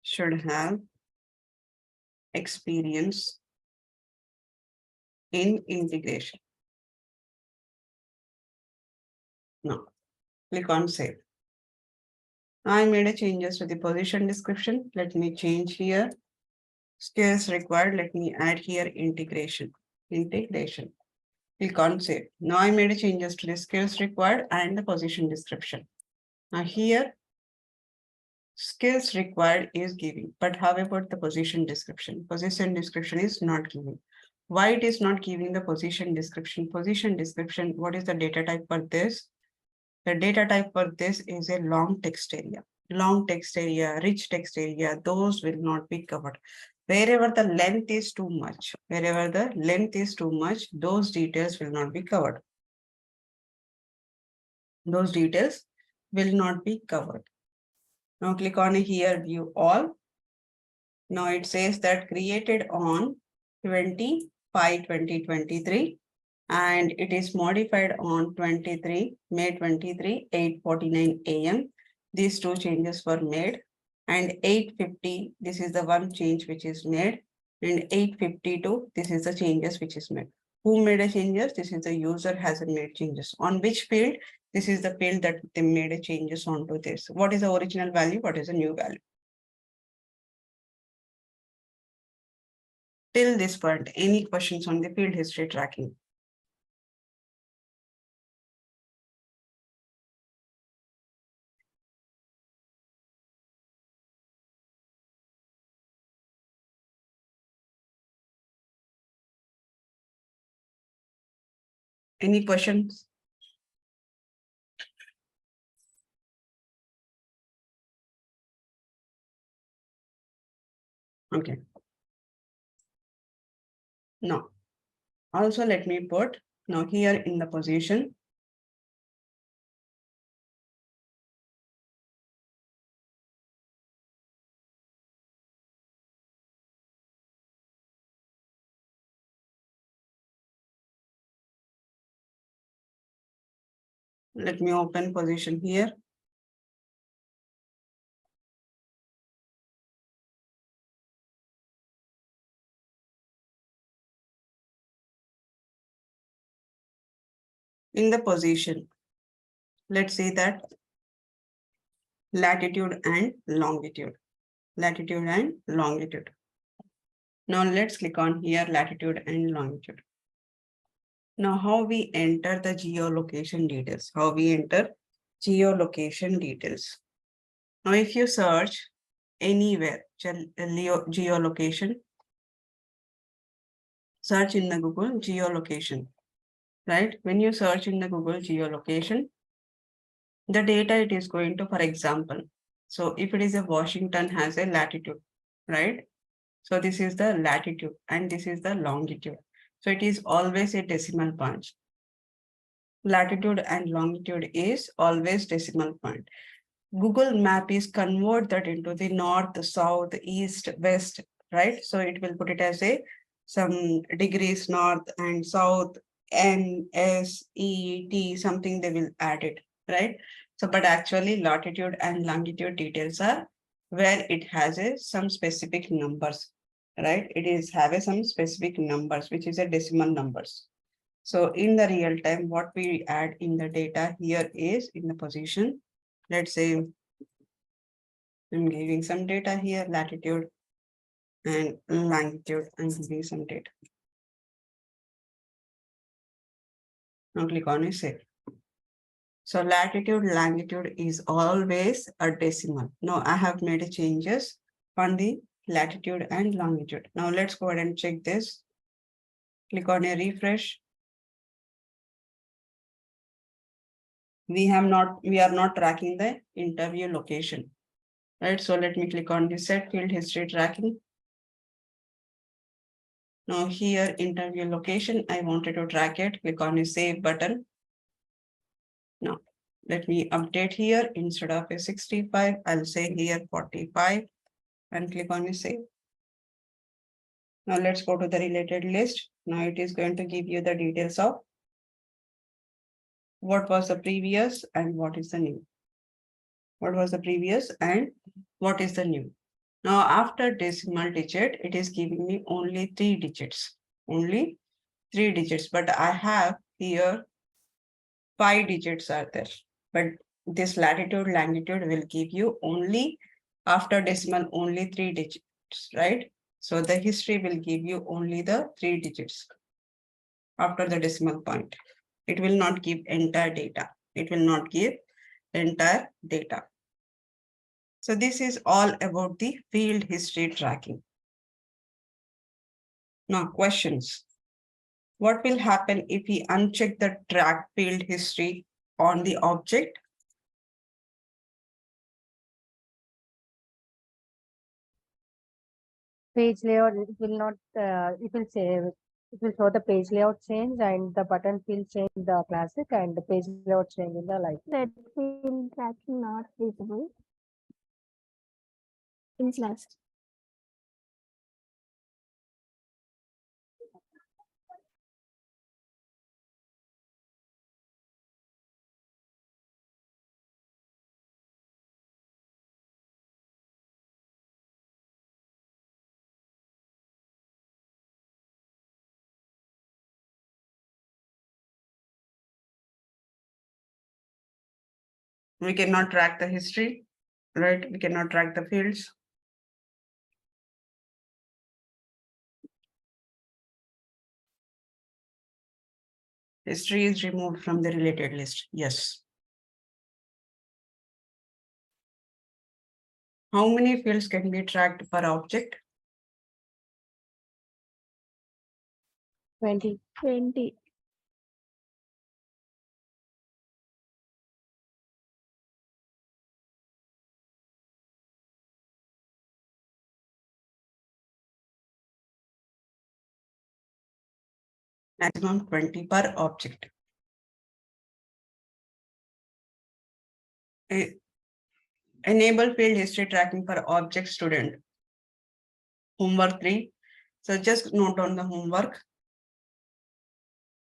should have experience in integration. Now, click on save. I made a changes to the position description. Let me change here. Skills required. Let me add here integration. Integration. Click on save. Now I made a changes to the skills required and the position description. Now here, skills required is giving, but how about the position description? Position description is not giving. Why it is not giving the position description? Position description, what is the data type for this? The data type for this is a long text area. Long text area, rich text area, those will not be covered. Wherever the length is too much, those details will not be covered. Those details will not be covered. Now click on here, view all. Now it says that created on 20/5/2023 and it is modified on May 23, 8:49 a.m. These two changes were made, and 8:50, this is the one change which is made, and 8:52, this is the changes which is made. Who made a changes? This is the user has made changes. On which field? This is the field that they made a changes onto this. What is the original value? What is the new value? Till this point, any questions on the field history tracking? Any questions? Okay. No. Also, let me put now here in the position. Let me open position here. In the position, let's say that latitude and longitude. Latitude and longitude. Now let's click on here latitude and longitude. Now how we enter the geolocation details? How we enter geolocation details? Now if you search anywhere geolocation, search in the Google geolocation, right? When you search in the Google geolocation, the data it is going to, for example, so if it is a Washington has a latitude, right? So this is the latitude and this is the longitude. So it is always a decimal point. Latitude and longitude is always decimal point. Google map is convert that into the north, south, east, west, right? So it will put it as a some degrees north and south, N, S, E, T, something they will add it, right? So, but actually latitude and longitude details are where it has some specific numbers, right? It is have some specific numbers, which is a decimal numbers. So in the real time, what we add in the data here is in the position. Let's say I'm giving some data here, latitude and longitude. I'm giving some data. Now click on a save. So latitude, longitude is always a decimal. Now I have made changes on the latitude and longitude. Now let's go ahead and check this. Click on a refresh. We are not tracking the interview location, right? So let me click on the set field history tracking. Now here interview location, I wanted to track it. Click on the save button. Now let me update here. Instead of a 65, I'll say here 45 and click on the save. Now let's go to the related list. Now it is going to give you the details of what was the previous and what is the new. What was the previous and what is the new. Now after decimal digit, it is giving me only 3 digits. Only 3 digits, but I have here 5 digits are there. But this latitude, longitude will give you only after decimal only 3 digits, right? So the history will give you only the 3 digits after the decimal point. It will not give entire data. It will not give entire data. So this is all about the field history tracking. Now questions. What will happen if we uncheck the track field history on the object? Page layout, it will not, it will show the page layout change and the button field change in the classic and the page layout change in the light. That field tracking not visible in Slack. We cannot track the history, right? We cannot track the fields. History is removed from the related list. Yes. How many fields can be tracked per object? 20. 20. Maximum 20 per object. Enable field history tracking for object student. Homework 3. So just note on the homework.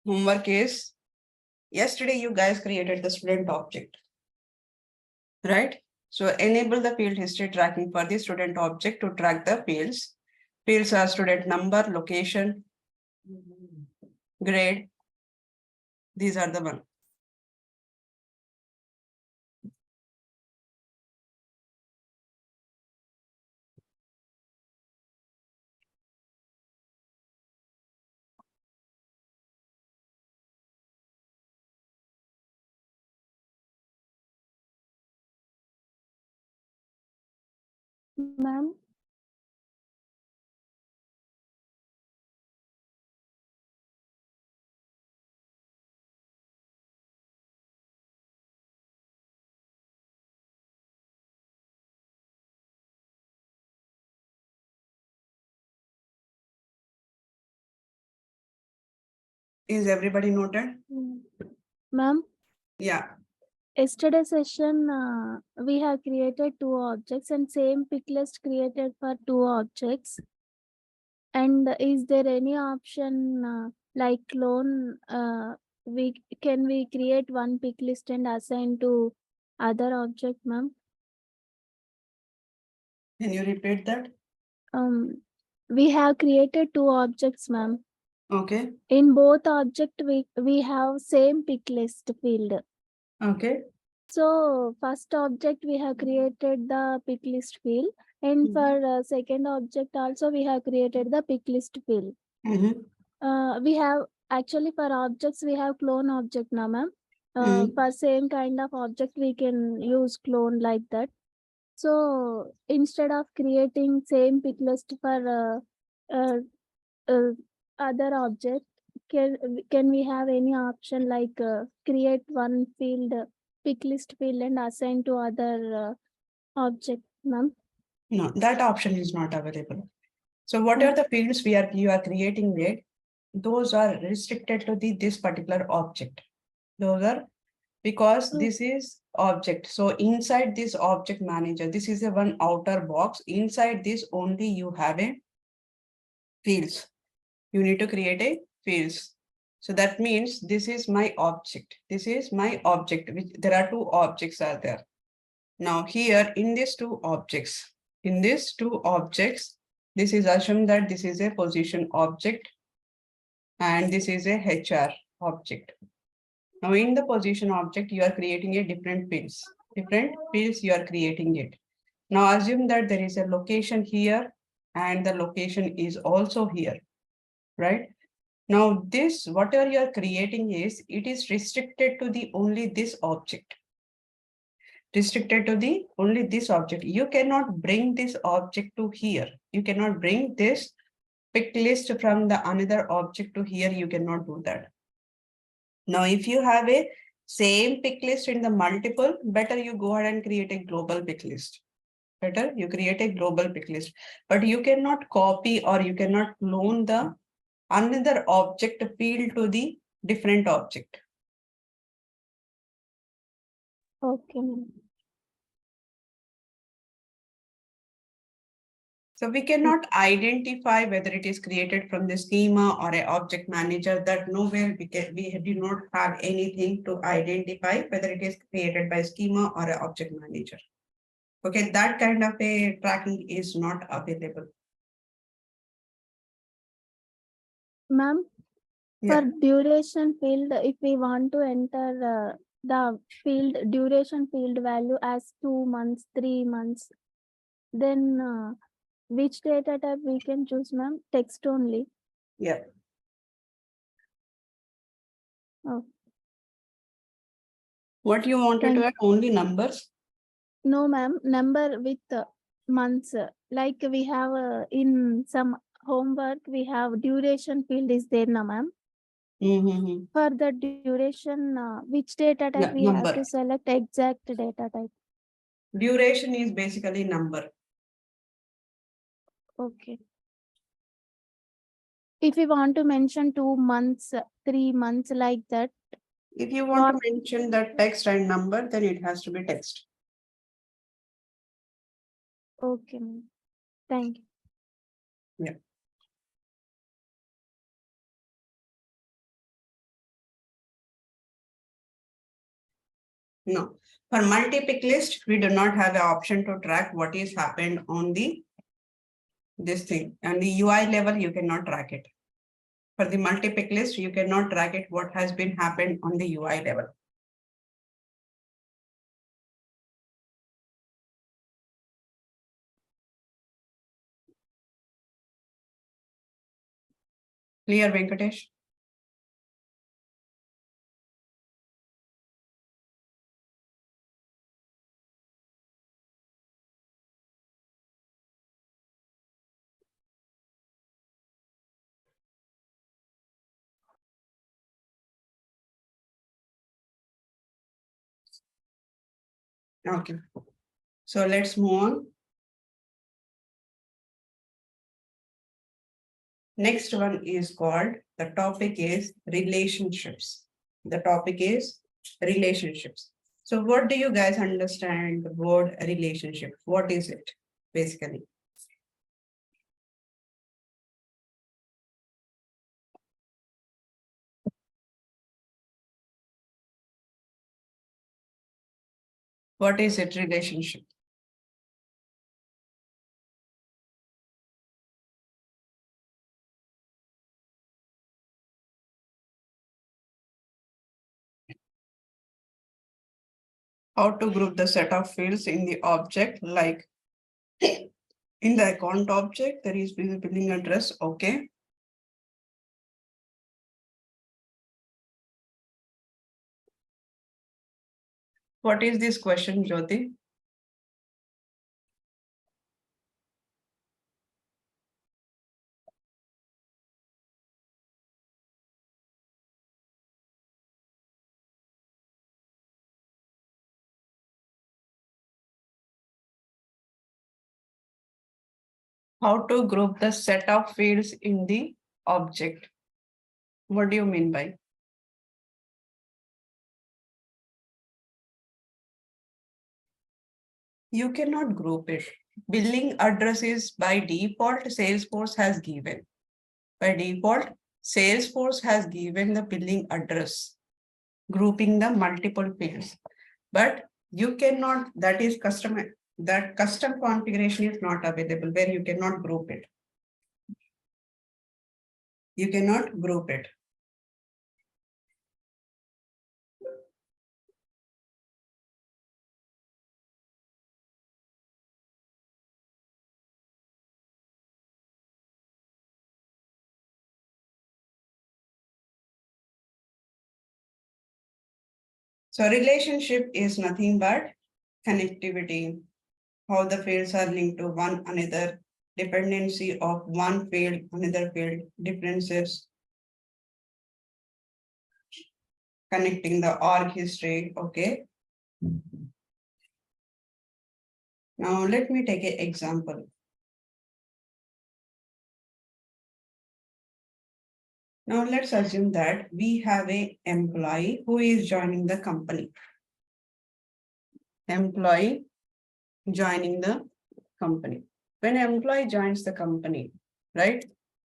Homework is, yesterday you guys created the student object, right? So enable the field history tracking for the student object to track the fields. Fields are student number, location, grade. These are the one. Ma'am, Is everybody noted? ma'am, Yeah. yesterday session we have created 2 objects and same pick list created for 2 objects. And is there any option like clone? We create one pick list and assign to other object, ma'am? Can you repeat that? We have created two objects, ma'am. Okay. In both object, we have same pick list field. Okay. So first object we have created the pick list field, and for second object also we have created the pick list field. We have actually for objects we have clone object now, ma'am. For same kind of object we can use clone like that. So instead of creating same pick list for other object, can we have any option like create one field pick list field and assign to other object, ma'am? No, that option is not available. So what are the fields you are creating there? Those are restricted to this particular object. Those are because this is object. So inside this object manager, this is a one outer box. Inside this only you have a fields. You need to create a fields. So that means this is my object. This is my object, which there are two objects are there. Now here in these two objects, this is assumed that this is a position object and this is a HR object. Now in the position object, you are creating a different fields you are creating it. Now assume that there is a location here and the location is also here, right? Now this, whatever you are creating is, it is restricted to the only this object. Restricted to the only this object. You cannot bring this object to here. You cannot bring this pick list from the another object to here. You cannot do that. Now, if you have a same pick list in the multiple, better you go ahead and create a global pick list. Better you create a global pick list, but you cannot copy or you cannot clone the another object field to the different object. Okay, ma'am. So we cannot identify whether it is created from the schema or an object manager. That nowhere we do not have anything to identify whether it is created by schema or an object manager. Okay, that kind of a tracking is not available. Ma'am, Yeah. for duration field, if we want to enter the field duration field value as 2 months, 3 months, then which data type we can choose, ma'am? Text only. Yeah. Oh. What you wanted to add? Only numbers? No, ma'am. Number with months. Like we have in some homework, we have duration field is there now, ma'am. For the duration, which data type we have to select exact data type? Duration is basically number. Okay. If we want to mention 2 months, 3 months like that. If you want to mention that text and number, then it has to be text. Okay, thank you. Yeah. No, for multi-pick list, we do not have an option to track what is happened on this thing. And the UI level, you cannot track it. For the multi-pick list, you cannot track it what has been happened on the UI level. Clear, Venkatesh? Okay, so let's move on. Next one is called, the topic is relationships. The topic is relationships. So what do you guys understand the word relationship? What is it basically? What is it? Relationship. How to group the set of fields in the object, like in the account object, there is billing address. Okay. What is this question, Jyoti? How to group the set of fields in the object. What do you mean by? You cannot group it. Billing address is by default, Salesforce has given. By default, Salesforce has given the billing address, grouping the multiple fields. But you cannot, that custom configuration is not available where you cannot group it. You cannot group it. So relationship is nothing but connectivity, how the fields are linked to one another, dependency of one field, another field, differences, connecting the org history. Okay. Now let me take an example. Now let's assume that we have an employee who is joining the company. Employee joining the company. When an employee joins the company, right?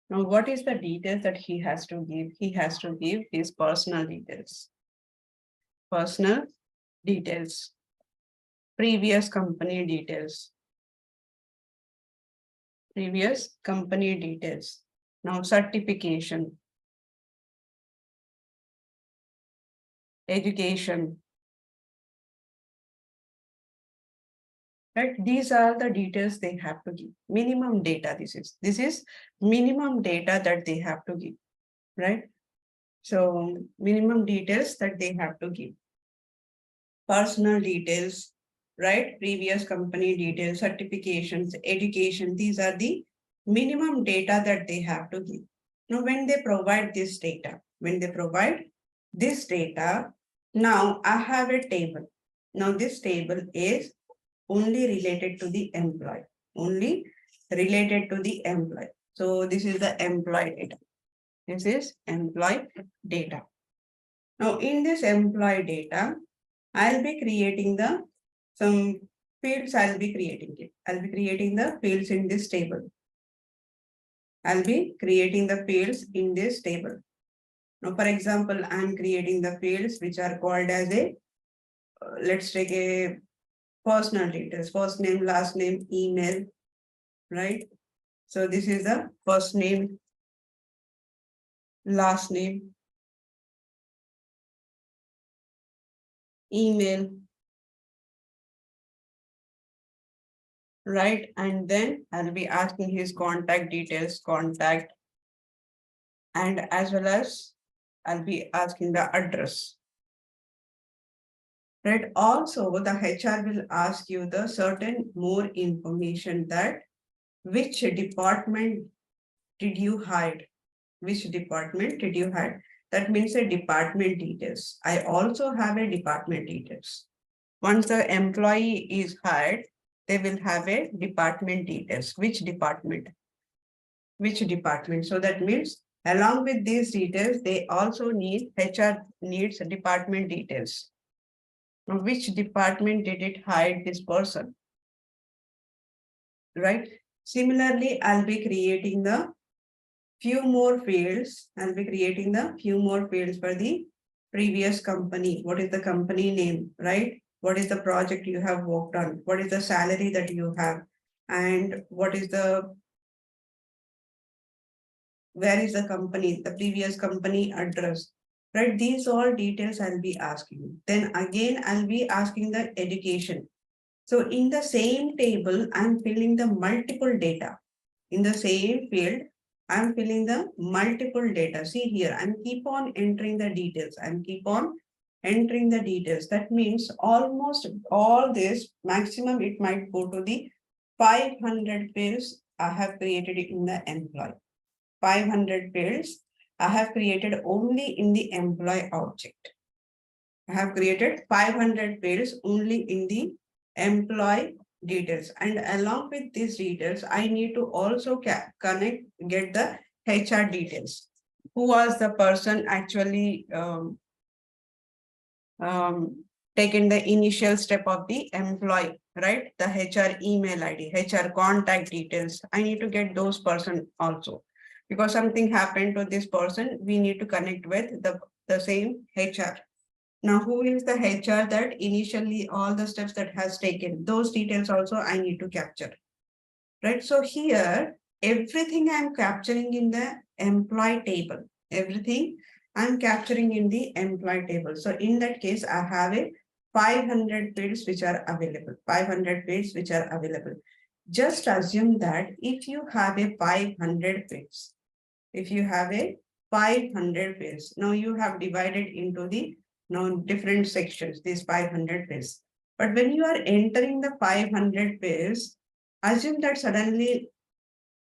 Now, what is the details that he has to give? He has to give his personal details. Personal details. Previous company details. Previous company details. Now, certification. Education. Right? These are the details they have to give. Minimum data this is minimum data that they have to give, right? So minimum details that they have to give. Personal details, right? Previous company details, certifications, education. These are the minimum data that they have to give. Now, when they provide this data, now I have a table. Now this table is only related to the employee, So this is the employee data. This is employee data. Now in this employee data, I'll be creating some fields. I'll be creating the fields in this table. Now, for example, I'm creating the fields which are called as let's take a personal details, first name, last name, email, right? So this is the first name, last name, email, right? And then I'll be asking his contact details, and as well as I'll be asking the address. Right. Also, the HR will ask you the certain more information that which department did you hire? That means the department details. I also have a department details. Once the employee is hired, they will have a department details. Which department? So that means along with these details, they also need HR needs department details. Now, which department did it hire this person? Right? Similarly, I'll be creating the few more fields. For the previous company. What is the company name, right? what is the project you have worked on, what is the salary that you have, and what is the, where is the company, the previous company address, right? These all details I'll be asking. Then again, I'll be asking the education. So in the same table, I'm filling the multiple data. In the same field, I'm filling the multiple data. See here, I'm keep on entering the details. I'm keep on entering the details. That means almost all this, maximum it might go to the 500 fields I have created in the employee. 500 fields I have created only in the employee object. I have created 500 fields only in the employee details. And along with these details, I need to also get the HR details. Who was the person actually taken the initial step of the employee, right? The HR email ID, HR contact details. I need to get those person also. Because something happened to this person, we need to connect with the same HR. Now, who is the HR that initially all the steps that has taken? Those details also I need to capture, right? So here, everything I'm capturing in the employee table. Everything I'm capturing in the employee table. So in that case, I have a 500 fields which are available. 500 fields which are available. Just assume that if you have a 500 fields, if you have a 500 fields, now you have divided into the different sections, these 500 fields. But when you are entering the 500 fields, assume that suddenly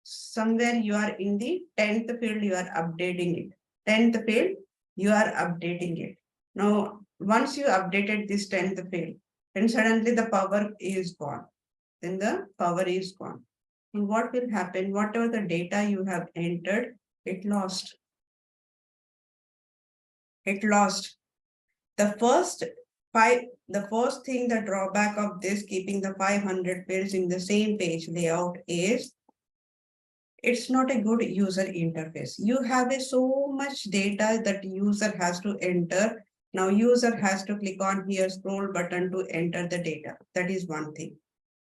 somewhere you are in the 10th field, you are updating it. 10th field, you are updating it. Now, once you updated this 10th field, then suddenly the power is gone. Then the power is gone. And what will happen? Whatever the data you have entered, it lost. It lost. The first thing, the drawback of this keeping the 500 fields in the same page layout is it's not a good user interface. You have so much data that user has to enter. Now user has to click on here scroll button to enter the data. That is one thing.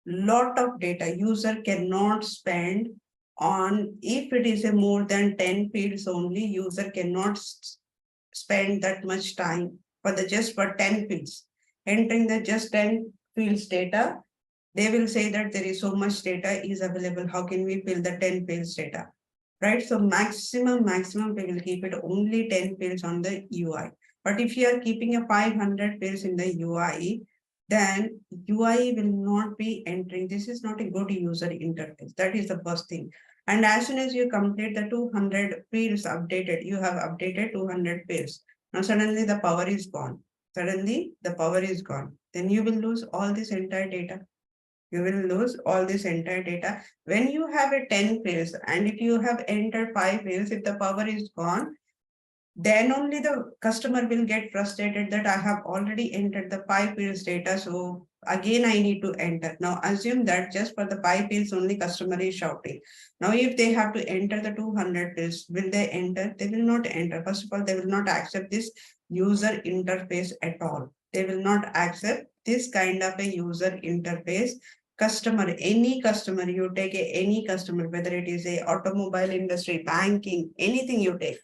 Lot of data user cannot spend on, if it is a more than 10 fields only, user cannot spend that much time for the just for 10 fields. Entering the just 10 fields data, they will say that there is so much data is available. How can we fill the 10 fields data? Right? So maximum, we will keep it only 10 fields on the UI. But if you are keeping a 500 fields in the UI, then UI will not be entering. This is not a good user interface. That is the first thing. And as soon as you complete the 200 fields updated, you have updated 200 fields. Now suddenly the power is gone. Suddenly the power is gone. Then you will lose all this entire data. You will lose all this entire data. When you have a 10 fields and if you have entered 5 fields, if the power is gone, then only the customer will get frustrated that I have already entered the 5 fields data. So again, I need to enter. Now assume that just for the 5 fields only customer is shouting. Now, if they have to enter the 200 fields, will they enter? They will not enter. First of all, they will not accept this user interface at all. They will not accept this kind of a user interface. Customer, any customer, you take any customer, whether it is a automobile industry, banking, anything you take,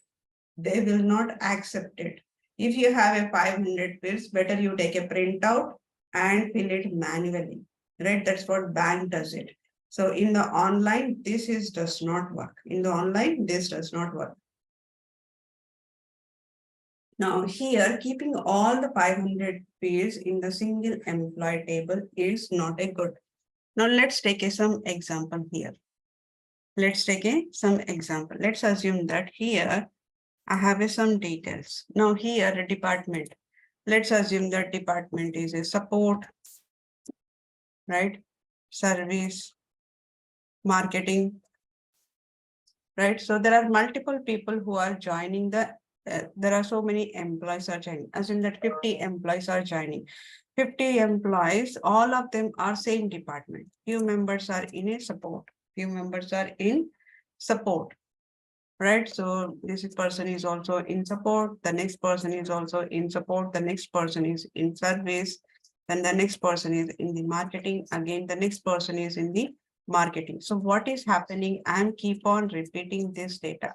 they will not accept it. If you have a 500 fields, better you take a printout and fill it manually, right? That's what bank does it. So in the online, does not work. In the online, this does not work. Now here, keeping all the 500 fields in the single employee table is not a good. Now let's take some example here. Let's take some example. Let's assume that here I have some details. Now here a department. Let's assume that department is a support, right? Service, marketing, right? So there are multiple people who are joining there are so many employees are joining. Assume that 50 employees are joining. 50 employees, all of them are same department. Few members are in a support. Few members are in support. Right, so this person is also in support, the next person is also in support, the next person is in service, Then the next person is in the marketing. Again, the next person is in the marketing. So what is happening? I'm keep on repeating this data.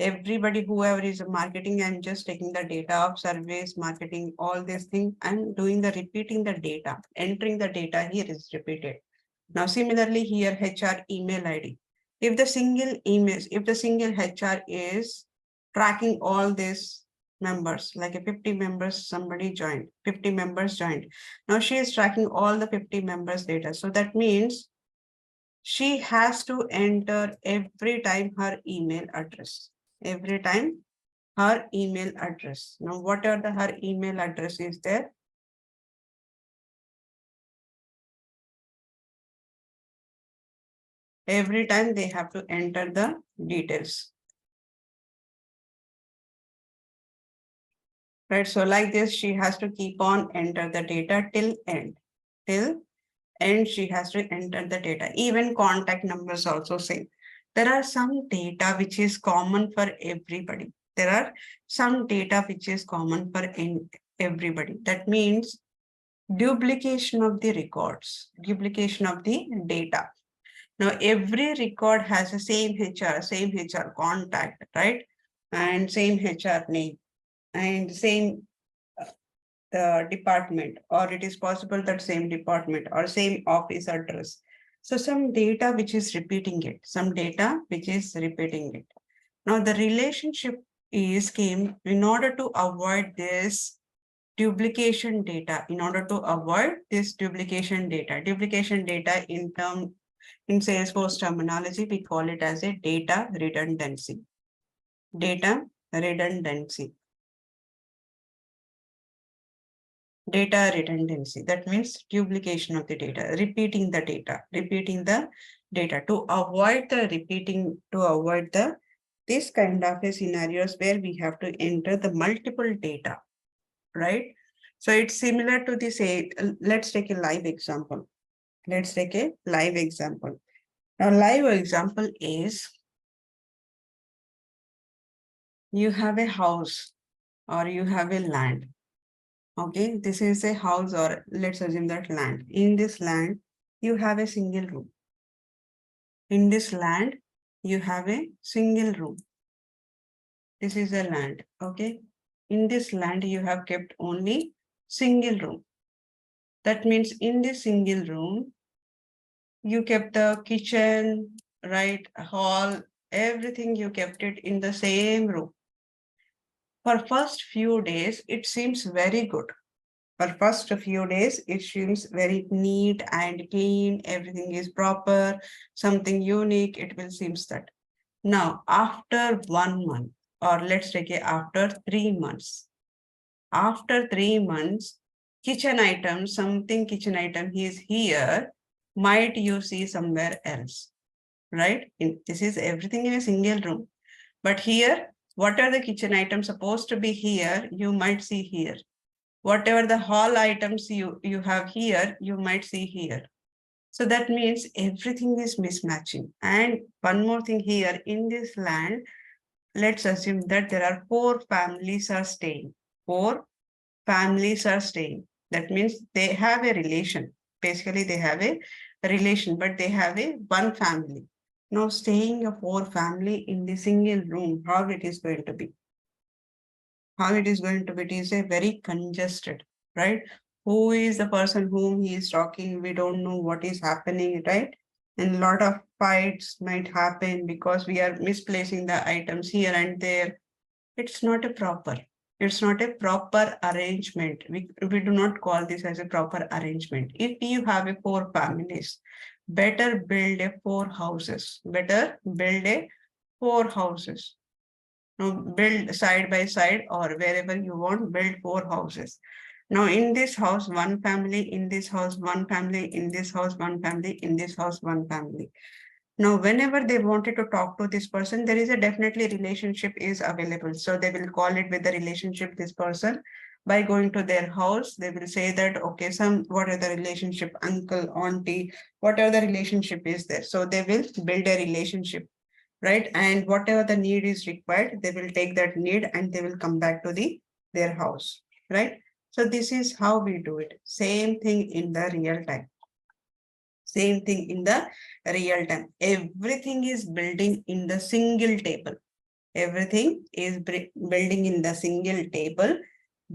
Everybody, whoever is in marketing, I'm just taking the data of surveys, marketing, all these things. I'm doing the repeating the data, entering the data here is repeated. Now, similarly here, HR email ID. If the single email, if the single HR is tracking all these members, like a 50 members, somebody joined, 50 members joined. Now she is tracking all the 50 members data. So that means she has to enter every time her email address, every time her email address. Now, what are the her email address is there? Every time they have to enter the details. Right, so like this, she has to keep on enter the data till end. Till end, she has to enter the data. Even contact numbers also same. There are some data which is common for everybody. There are some data which is common for everybody. That means duplication of the records, duplication of the data. Now, every record has the same HR contact, right? And same HR name and same department, or it is possible that same department or same office address. So some data which is repeating it, some data which is repeating it. Now the relationship is came in order to avoid this duplication data, in order to avoid this duplication data in Salesforce terminology, we call it as a data redundancy. Data redundancy. Data redundancy. That means duplication of the data, repeating the data, to avoid the repeating, to avoid the this kind of a scenarios where we have to enter the multiple data, right? So it's similar to the say, let's take a live example. Let's take a live example. Now, live example is you have a house or you have a land. Okay, this is a house, or let's assume that land. In this land, you have a single room. In this land, you have a single room. This is a land, okay? In this land, you have kept only single room. That means in this single room, you kept the kitchen, right, hall, everything you kept it in the same room. For first few days, it seems very good. For first few days, it seems very neat and clean. Everything is proper, something unique. It will seem that. Now, after 1 month, or let's take it after 3 months. After 3 months, kitchen item, something kitchen item is here, might you see somewhere else, right? This is everything in a single room. But here, what are the kitchen items supposed to be here? You might see here. Whatever the hall items you have here, you might see here. So that means everything is mismatching. And one more thing here, in this land, let's assume that there are 4 families are staying. 4 families are staying. That means they have a relation. Basically, they have a relation, but they have a one family. Now, staying a 4 family in the single room, how it is going to be? How it is going to be? It is a very congested, right? Who is the person whom he is talking? We don't know what is happening, right? And a lot of fights might happen because we are misplacing the items here and there. It's not a proper. It's not a proper arrangement. We do not call this as a proper arrangement. If you have a 4 families, better build a 4 houses. Better build a 4 houses. Now build side by side or wherever you want, build 4 houses. Now in this house, 1 family, in this house, 1 family, in this house, 1 family, in this house, 1 family. Now, whenever they wanted to talk to this person, there is a definitely relationship is available. So they will call it with the relationship, this person. By going to their house, they will say that, okay, what are the relationship, uncle, auntie, whatever the relationship is there. So they will build a relationship, right? And whatever the need is required, they will take that need and they will come back to their house, right? So this is how we do it. Same thing in the real time. Same thing in the real time. Everything is building in the single table. Everything is building in the single table.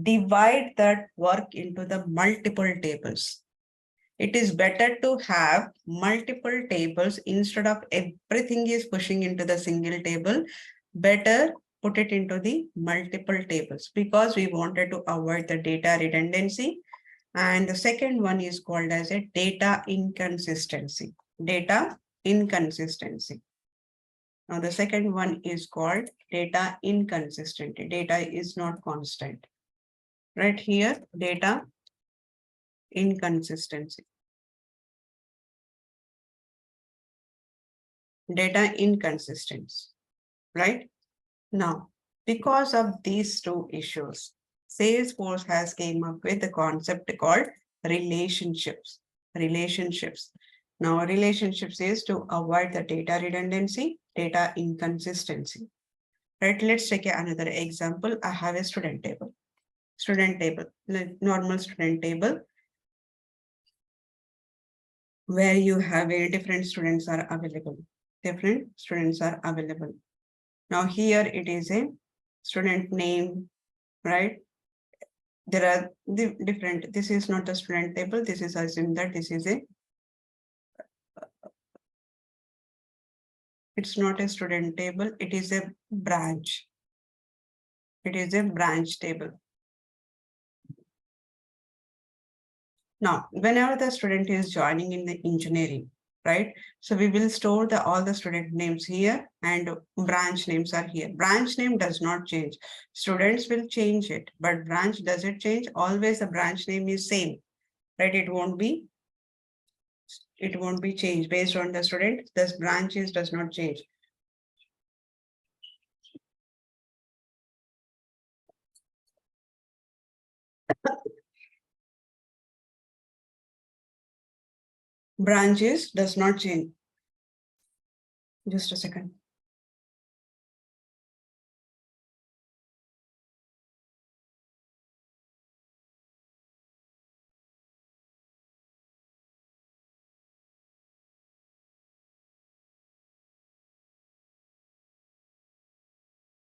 Divide that work into the multiple tables. It is better to have multiple tables instead of everything is pushing into the single table. Better put it into the multiple tables because we wanted to avoid the data redundancy. And the second one is called as a data inconsistency. Data inconsistency. Now the second one is called data inconsistency. Data is not constant. Right here, data inconsistency. Data inconsistency. Right? Now, because of these two issues, Salesforce has came up with a concept called relationships. Relationships. Now, relationships is to avoid the data redundancy, data inconsistency. Right? Let's take another example. I have a student table. Student table, normal student table, where you have a different students are available. Different students are available. Now here it is a student name, right? There are the different, this is not a student table. This is assume that this is a, it's not a student table. It is a branch. It is a branch table. Now, whenever the student is joining in the engineering, right? So we will store all the student names here and branch names are here. Branch name does not change. Students will change it, but branch does it change? Always the branch name is same, right? It won't be changed based on the student. This branches does not change. Branches does not change. Just a second.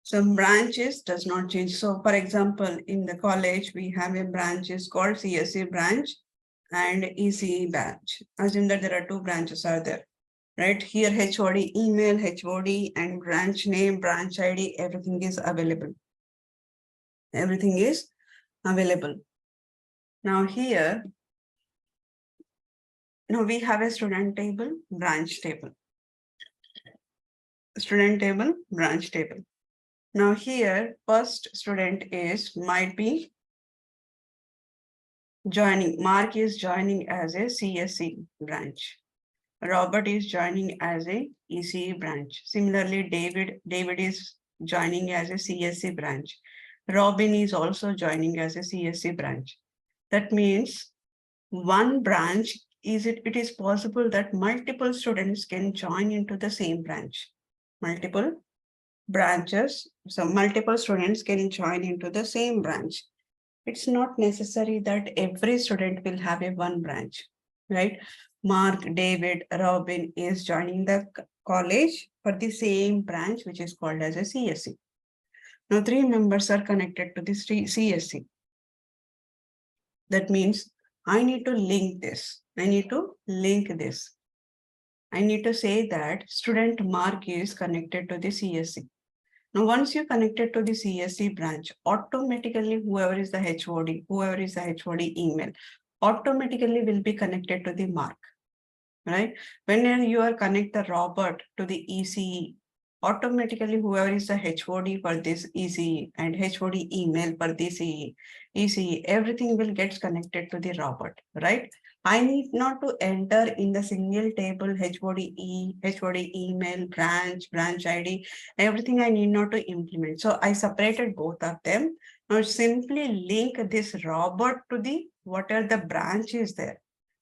Some branches does not change. So for example, in the college, we have a branch is called CSE branch and ECE branch. Assume that there are two branches are there, right? Here HOD email, HOD and branch name, branch ID, everything is available. Everything is available. Now here, now we have a student table, branch table. Student table, branch table. Now here, first student is might be joining. Mark is joining as a CSE branch. Robert is joining as a ECE branch. Similarly, David is joining as a CSE branch. Robin is also joining as a CSE branch. That means one branch it is possible that multiple students can join into the same branch. Multiple branches, so multiple students can join into the same branch. It's not necessary that every student will have a one branch, right? Mark, David, Robin is joining the college for the same branch, which is called as a CSE. Now, three members are connected to this CSE. That means I need to link this. I need to link this. I need to say that student Mark is connected to the CSE. Now, once you connected to the CSE branch, automatically whoever is the HOD email, automatically will be connected to the Mark, right? When you are connect the Robert to the ECE, automatically whoever is the HOD for this ECE and HOD email for this ECE, everything will get connected to the Robert, right? I need not to enter in the single table HOD email, branch ID, everything I need not to implement. So I separated both of them. Now simply link this Robert to the what are the branches there.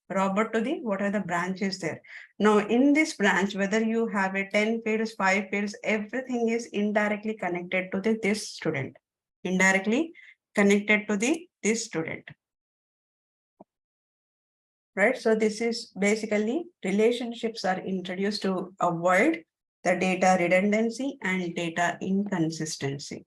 Robert to the what are the branches there. Now in this branch, whether you have a 10 fields, 5 fields, everything is indirectly connected to this student. Indirectly connected to this student. Right? So this is basically relationships are introduced to avoid the data redundancy and data inconsistency.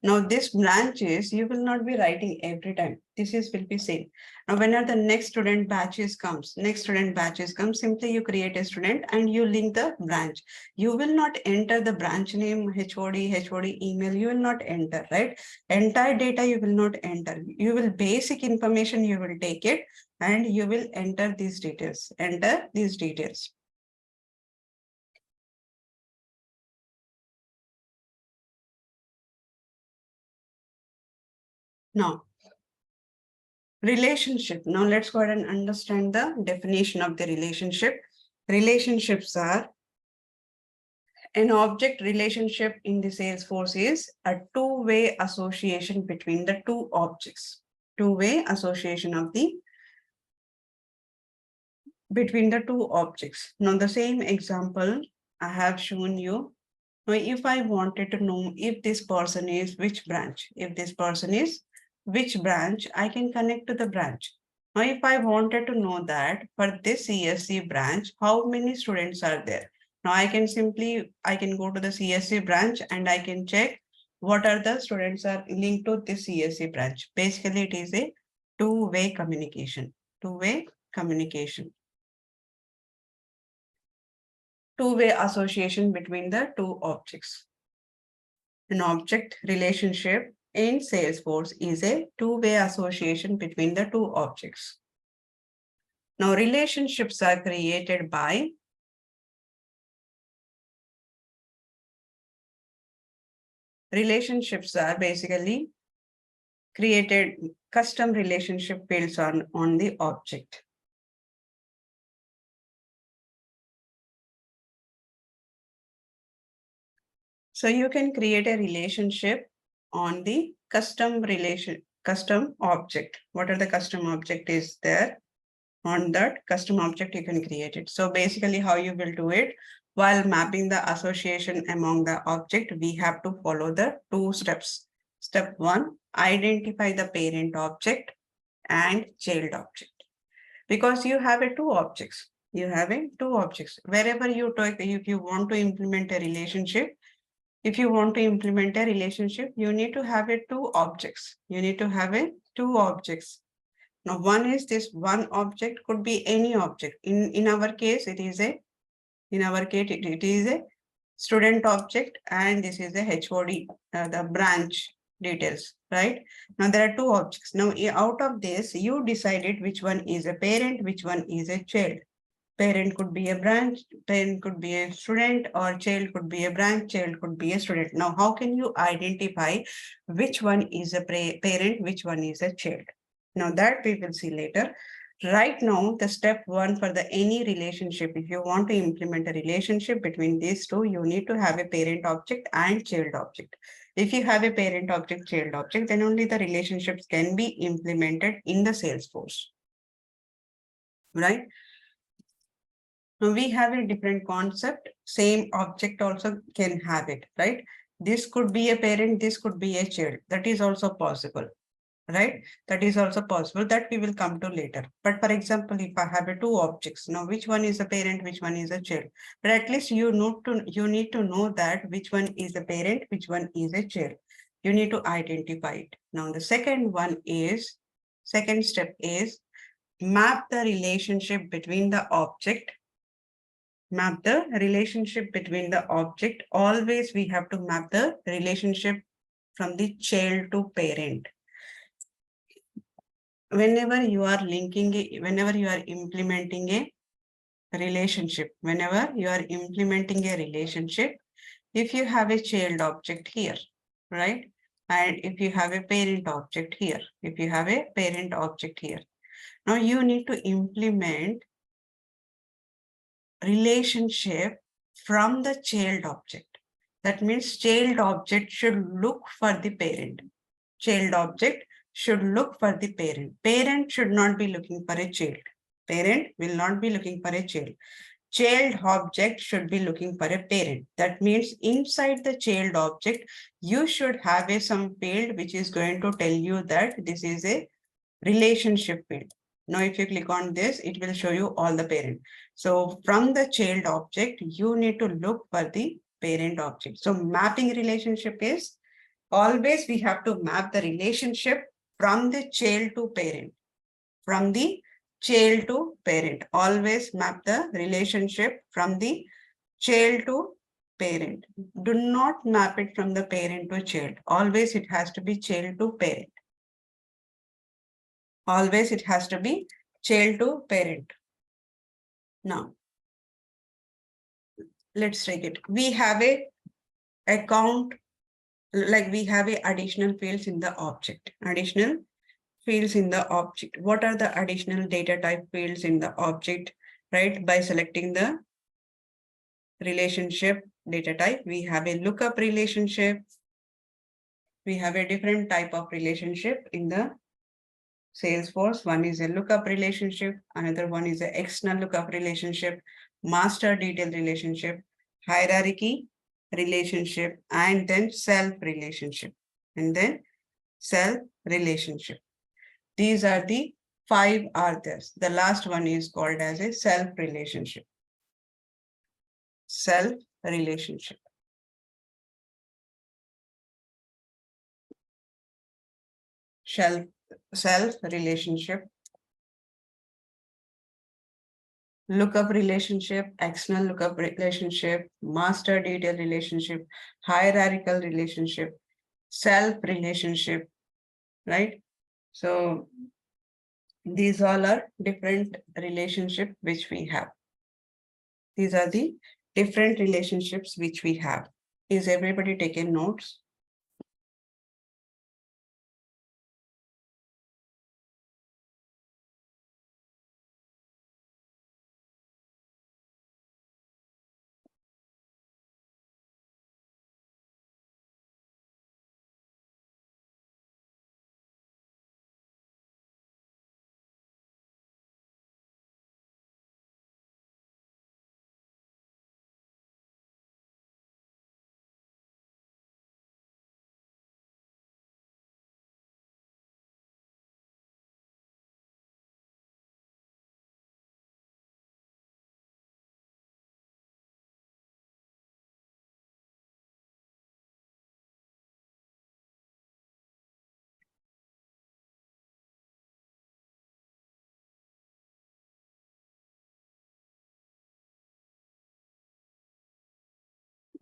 Now this branches you will not be writing every time. This is will be same. Now whenever the next student batches comes, simply you create a student and you link the branch. You will not enter the branch name, HOD email, you will not enter, right? Entire data you will not enter. You will basic information you will take it and you will enter these details. Now, relationship. Now let's go ahead and understand the definition of the relationship. Relationships are an object relationship in the Salesforce is a two-way association between the two objects. Two-way association of between the two objects. Now the same example I have shown you. Now, if I wanted to know if this person is which branch, I can connect to the branch. Now, if I wanted to know that for this CSC branch, how many students are there? Now, I can go to the CSC branch and I can check what are the students are linked to this CSC branch. Basically, it is a two-way communication. Two-way association between the two objects. An object relationship in Salesforce is a two-way association between the two objects. Now, relationships are created by basically created custom relationship fields on the object. So you can create a relationship on the custom object. What are the custom object is there? On that custom object, you can create it. So basically how you will do it, while mapping the association among the object, we have to follow the two steps. Step 1, identify the parent object and child object. Because you have two objects. Wherever you talk, if you want to implement a relationship, you need to have two objects. Now, one is this one object could be any object. In our case, it is a student object, and this is the HOD, the branch details, right? Now there are two objects. Now out of this, you decided which one is a parent, which one is a child. Parent could be a branch, parent could be a student, or child could be a branch, child could be a student. Now, how can you identify which one is a parent, which one is a child? Now that we will see later. Right now, the step 1 for the any relationship, if you want to implement a relationship between these two, you need to have a parent object and child object. If you have a parent object, child object, then only the relationships can be implemented in the Salesforce, right? Now we have a different concept, same object also can have it, right? This could be a parent, this could be a child. That is also possible, right? That is also possible, that we will come to later. But for example, if I have two objects, now which one is a parent, which one is a child? But at least you need to know that which one is a parent, which one is a child. You need to identify it. Now the second step is map the relationship between the object. Always we have to map the relationship from the child to parent. Whenever you are implementing a relationship, if you have a child object here, right? And if you have a parent object here, now you need to implement relationship from the child object. That means child object should look for the parent. Child should not be looking for a child. Parent will not be looking for a child. child object should be looking for a parent. That means inside the child object, you should have some field which is going to tell you that this is a relationship field. Now, if you click on this, it will show you all the parent. So from the child object, you need to look for the parent object. So mapping relationship is always we have to map the relationship from the child to parent. From the child to parent. Always map the relationship from the child to parent. Do not map it from the parent to child. Always it has to be child to parent. Always it has to be child to parent. Now, let's take it. We have a account, like we have a additional fields in the object. Additional fields in the object. What are the additional data type fields in the object? Right? By selecting the relationship data type, we have a lookup relationship. We have a different type of relationship in the Salesforce. One is a lookup relationship, another one is an external lookup relationship, master detail relationship, hierarchy relationship, and then self relationship, and then self relationship. These are the 5 others. The last one is called as a self relationship. Self relationship. Self relationship. Lookup relationship, external lookup relationship, master detail relationship, hierarchical relationship, self relationship, right? So these all are different relationships which we have. These are the different relationships which we have. Is everybody taking notes?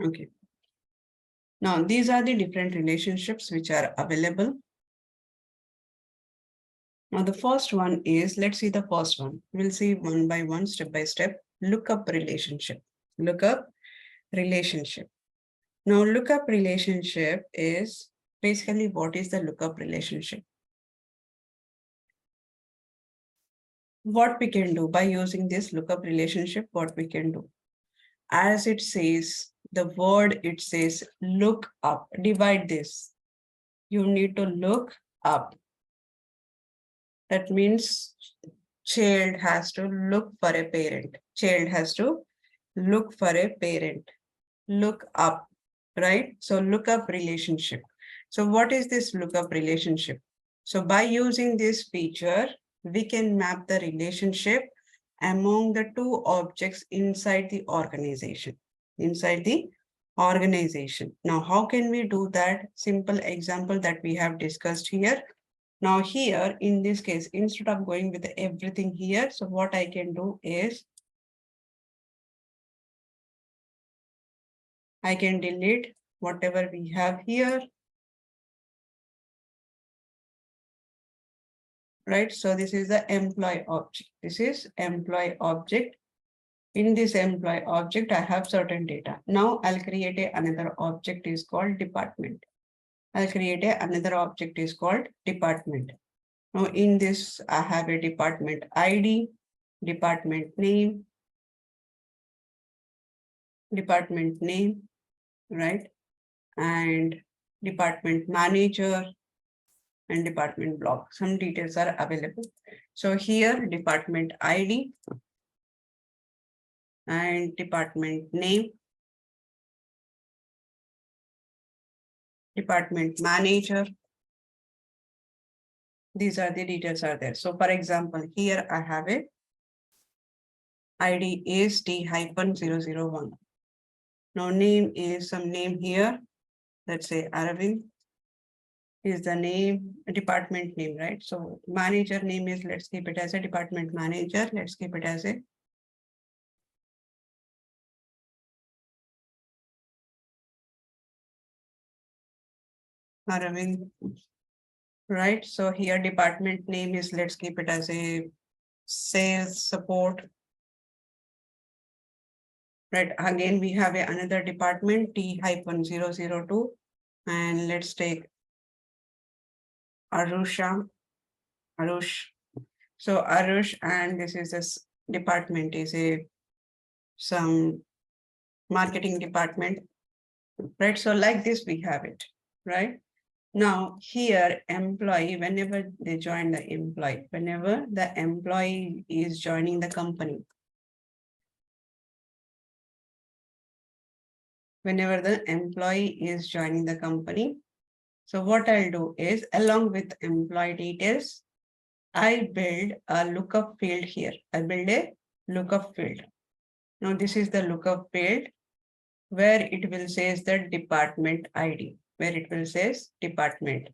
Okay. Now, these are the different relationships which are available. Now, the first one is, let's see the first one. We'll see one by one, step by step. Lookup relationship. Lookup relationship. Now, lookup relationship is basically what is the lookup relationship? What we can do by using this lookup relationship, what we can do? As it says, the word it says look up. Divide this. You need to look up. That means child has to look for a parent. Child has to look for a parent. Look up, right? So lookup relationship. So what is this lookup relationship? So by using this feature, we can map the relationship among the 2 objects inside the organization. Inside the organization. Now, how can we do that? Simple example that we have discussed here. Now here, in this case, instead of going with everything here, so what I can do is, I can delete whatever we have here. Right, so this is the employee object. This is employee object. In this employee object, I have certain data. Now I'll create another object is called department. I'll create another object is called department. Now in this, I have a department ID, department name, right? And department manager and department block. Some details are available. So here, department ID, and department name, department manager. These are the details are there. So for example, here I have a ID is T-001. Now name is some name here. Let's say Aravind is the name, department name, right? So manager name is, let's keep it as a department manager. Let's keep it as a Aravind, right? So here department name is, let's keep it as a sales support. Right, again, we have another department T-002, and let's take Arush. So Arush, and this is this department is some marketing department, right? So like this, we have it, right? Now here, employee, whenever they join the employee, whenever the employee is joining the company, whenever the employee is joining the company, so what I'll do is, along with employee details, I build a lookup field here. I build a lookup field. Now this is the lookup field where it will says the department ID, where it will says department.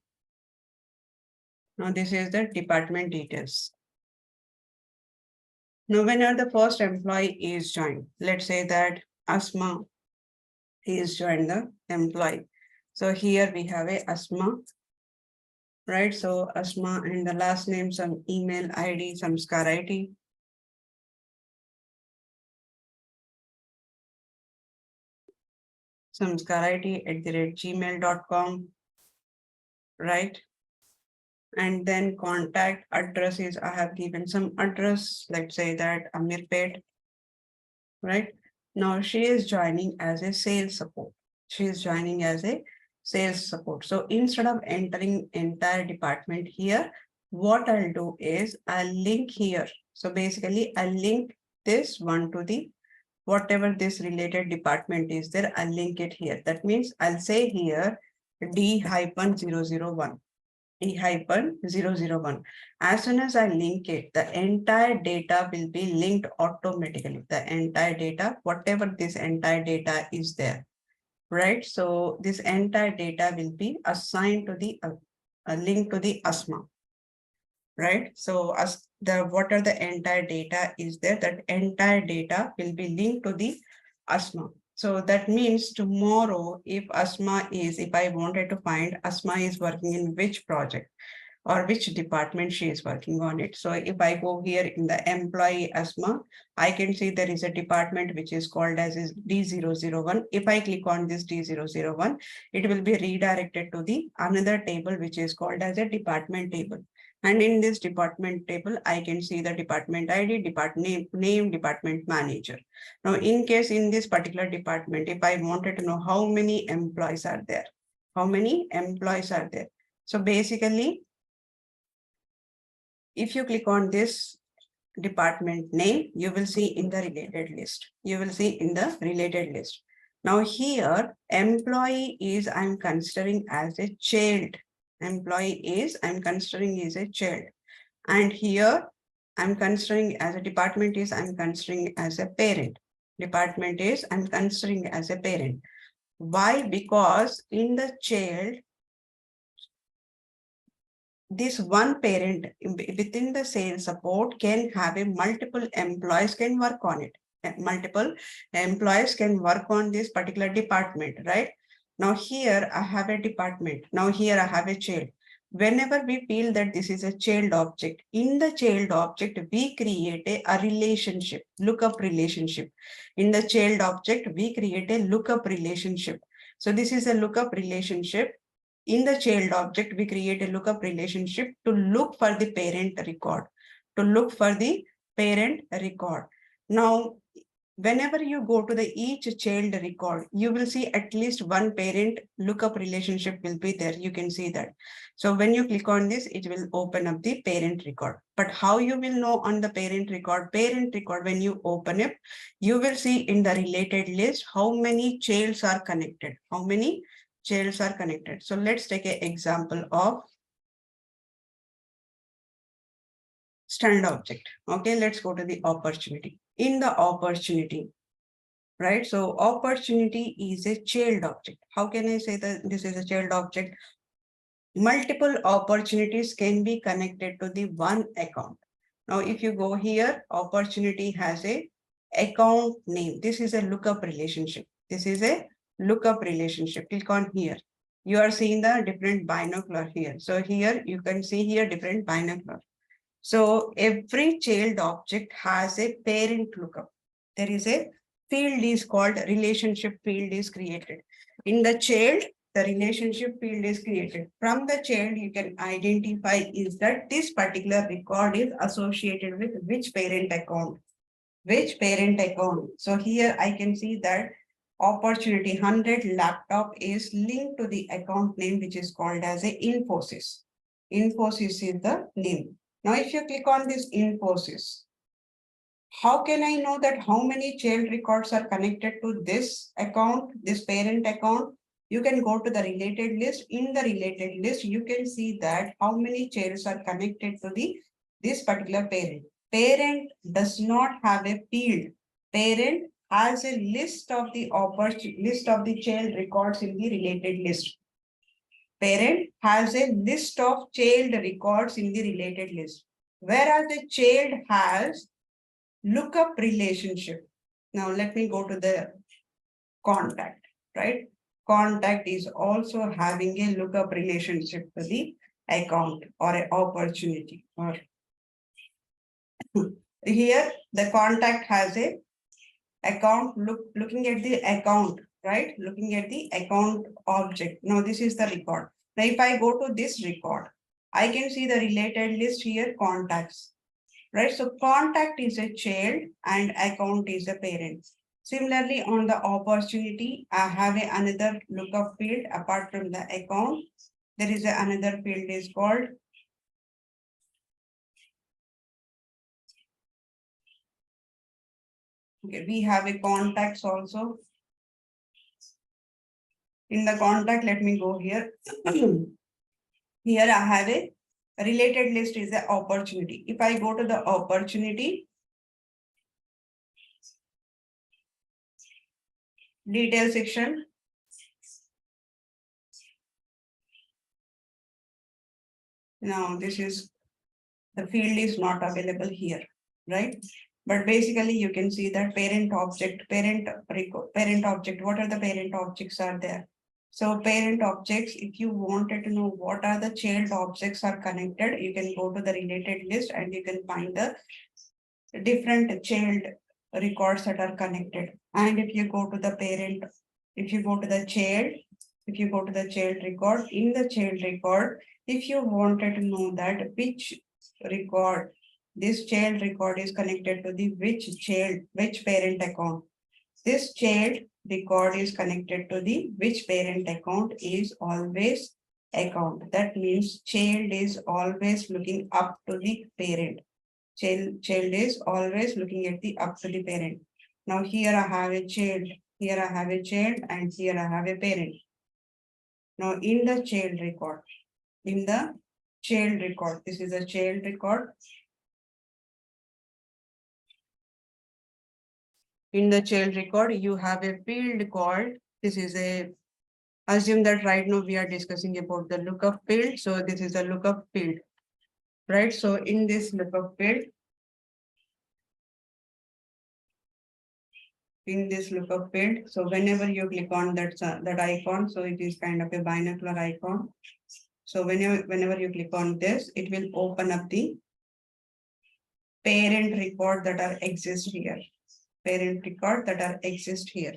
Now this is the department details. Now whenever the first employee is joined, let's say that Asma is joined the employee. So here we have a Asma, right? So Asma and the last name, some email ID, some SCAR ID. Some scarity@gmail.com, right? And then contact address is, I have given some address, let's say that Ameerpet, right? Now she is joining as a sales support. She is joining as a sales support. So instead of entering entire department here, what I'll do is I'll link here. So basically I'll link this one to the whatever this related department is there, I'll link it here. That means I'll say here D-001, D-001. As soon as I link it, the entire data will be linked automatically. The entire data, whatever this entire data is there, right? So this entire data will be assigned to the link to the Asma. Right, so as the what are the entire data is there, that entire data will be linked to the Asma. So that means tomorrow, if I wanted to find Asma is working in which project or which department she is working on it. So if I go here in the employee Asma, I can see there is a department which is called as is D001. If I click on this D001, it will be redirected to the another table which is called as a department table. And in this department table, I can see the department ID, department name, department manager. Now, in case in this particular department, if I wanted to know how many employees are there, So basically, if you click on this department name, you will see in the related list. Now here, employee is I'm considering as a child. Employee is I'm considering is a child. And here I'm considering as a department is I'm considering as a parent. Department is I'm considering as a parent. Why? Because in the child, this one parent within the sales support can have a multiple employees can work on it. Multiple employees can work on this particular department, right? Now here I have a department. Now here I have a child. Whenever we feel that this is a child object, in the child object, we create a relationship, lookup relationship. In the child object, we create a lookup relationship. So this is a lookup relationship. In the child object, we create a lookup relationship to look for the parent record, Now, whenever you go to the each child record, you will see at least one parent lookup relationship will be there. You can see that. So when you click on this, it will open up the parent record. But how you will know on the parent record, when you open it, you will see in the related list how many childs are connected, how many childs are connected. So let's take an example of standard object. Okay, let's go to the opportunity. In the opportunity, right? So opportunity is a child object. How can I say that this is a child object? Multiple opportunities can be connected to the one account. Now, if you go here, opportunity has a account name. This is a lookup relationship. This is a lookup relationship. Click on here. You are seeing the different binocular here. So here you can see here different binocular. So every child object has a parent lookup. There is a field is called relationship field is created. In the child, the relationship field is created. From the child, you can identify is that this particular record is associated with which parent account. Which parent account. So here I can see that opportunity 100 laptop is linked to the account name, which is called as a Infosys. Infosys is the name. Now, if you click on this Infosys, how can I know that how many child records are connected to this account, this parent account? You can go to the related list. In the related list, you can see that how many childs are connected to this particular parent. Parent does not have a field. Parent has a list of the child records in the related list. Parent has a list of child records in the related list, whereas the child has lookup relationship. Now let me go to the contact, right? Contact is also having a lookup relationship to the account or an opportunity. Or here the contact has a account, looking at the account, right? Looking at the account object. Now this is the record. Now if I go to this record, I can see the related list here, contacts, right? So contact is a child and account is a parent. Similarly, on the opportunity, I have another lookup field apart from the account. There is another field is called okay, we have a contacts also. In the contact, let me go here. Here I have a related list is an opportunity. If I go to the opportunity, detail section, now this is the field is not available here, right? But basically you can see that parent object, parent object, what are the parent objects are there? So parent objects, if you wanted to know what are the child objects are connected, you can go to the related list and you can find the different child records that are connected. And if you go to the parent, if you go to the child, if you go to the child record, in the child record, if you wanted to know that which record, this child record is connected to the which parent account, this child record is connected to the which parent account is always account. That means child is always looking up to the parent. Child is always looking at the up to the parent. Now here I have a child, here I have a child, and here I have a parent. Now in the child record, this is a child record. In the child record, you have a field called, this is a, assume that right now we are discussing about the lookup field. So this is a lookup field, right? So in this lookup field, so whenever you click on that icon, so it is kind of a binocular icon. So whenever you click on this, it will open up the parent record that are exist here. Parent record that are exist here.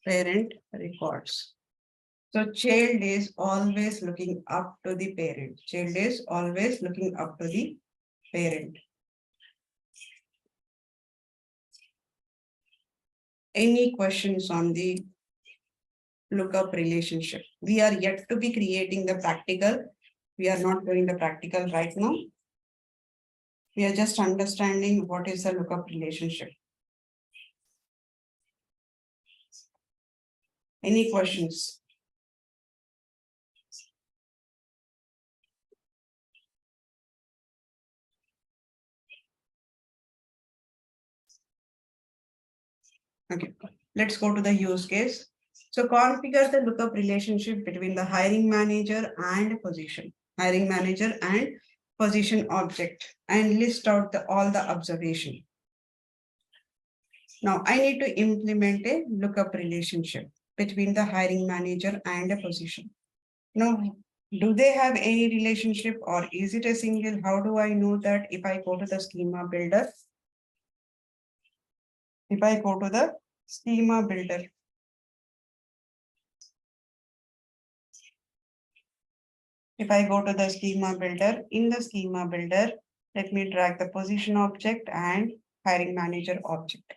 Parent records. So child is always looking up to the parent. Child is always looking up to the parent. Any questions on the lookup relationship? We are yet to be creating the practical. We are not doing the practical right now. We are just understanding what is the lookup relationship. Any questions? Okay, let's go to the use case. So configure the lookup relationship between the hiring manager and position, hiring manager and position object, and list out all the observation. Now I need to implement a lookup relationship between the hiring manager and a position. Now, do they have any relationship or is it a single? How do I know that? If I go to the schema builder, if I go to the schema builder, if I go to the schema builder, in the schema builder, let me drag the position object and hiring manager object.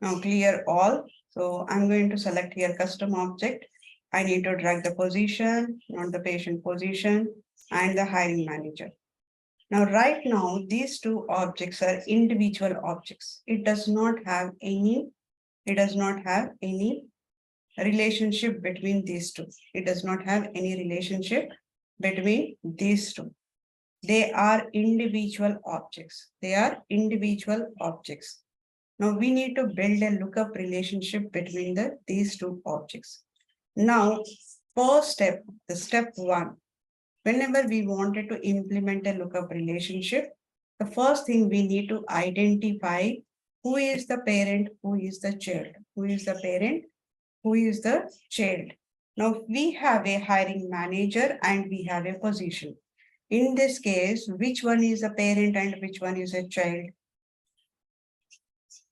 Now clear all. So I'm going to select here custom object. I need to drag the position, not the patient position, and the hiring manager. Now, right now, these two objects are individual objects. It does not have any relationship between these two. It does not have any relationship between these two. They are individual objects. They are individual objects. Now we need to build a lookup relationship between these two objects. Now, first step, the step one, whenever we wanted to implement a lookup relationship, the first thing we need to identify who is the parent, who is the child, who is the parent, who is the child. Now we have a hiring manager and we have a position. In this case, which one is a parent and which one is a child?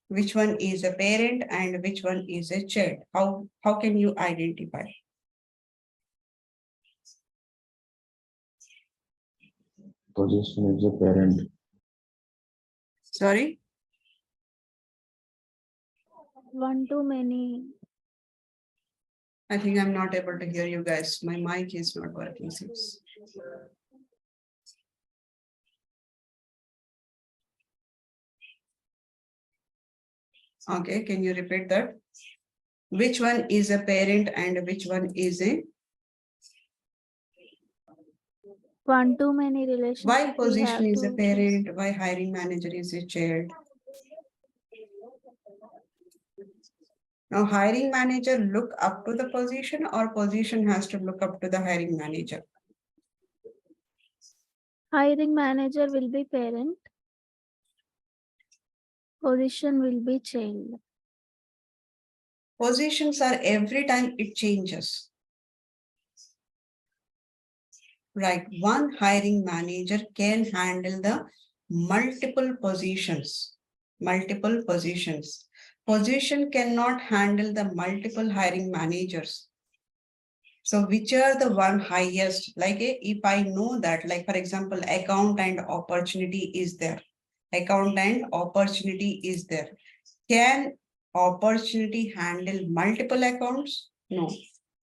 Which one is a parent and which one is a child? How can you identify? Position is a parent. Sorry? One too many. I think I'm not able to hear you guys. My mic is not working. Okay, can you repeat that? Which one is a parent and which one is a? One too many relationships. Why position we have is a to parent? choose. Why hiring manager is a child? Now hiring manager look up to the position or position has to look up to the hiring manager? Hiring manager will be parent. Position will be child. Positions are every time it changes. Right, one hiring manager can handle the multiple positions. Multiple positions. Position cannot handle the multiple hiring managers. So which are the one highest? Like if I know that, like for example, account and opportunity is there. Account and opportunity is there. Can opportunity handle multiple accounts? No.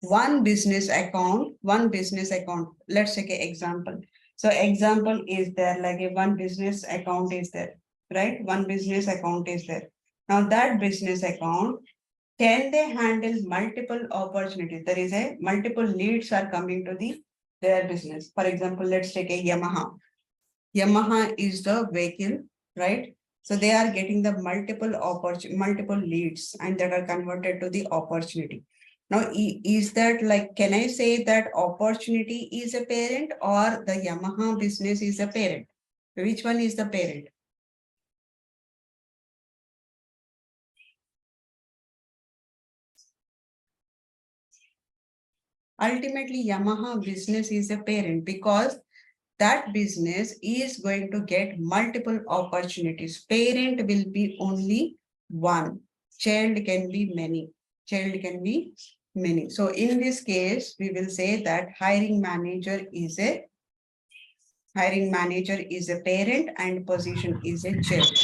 One business account. Let's take an example. So example is there, like a one business account is there, right? One business account is there. Now that business account, can they handle multiple opportunities? There is a multiple leads are coming to their business. For example, let's take a Yamaha. Yamaha is the vehicle, right? So they are getting the multiple leads and that are converted to the opportunity. Now, is that like, can I say that opportunity is a parent or the Yamaha business is a parent? Which one is the parent? Ultimately, Yamaha business is a parent because that business is going to get multiple opportunities. Parent will be only one. Child can be many. Child can be many. So in this case, we will say that hiring manager is a Hiring manager is a parent and position is a child.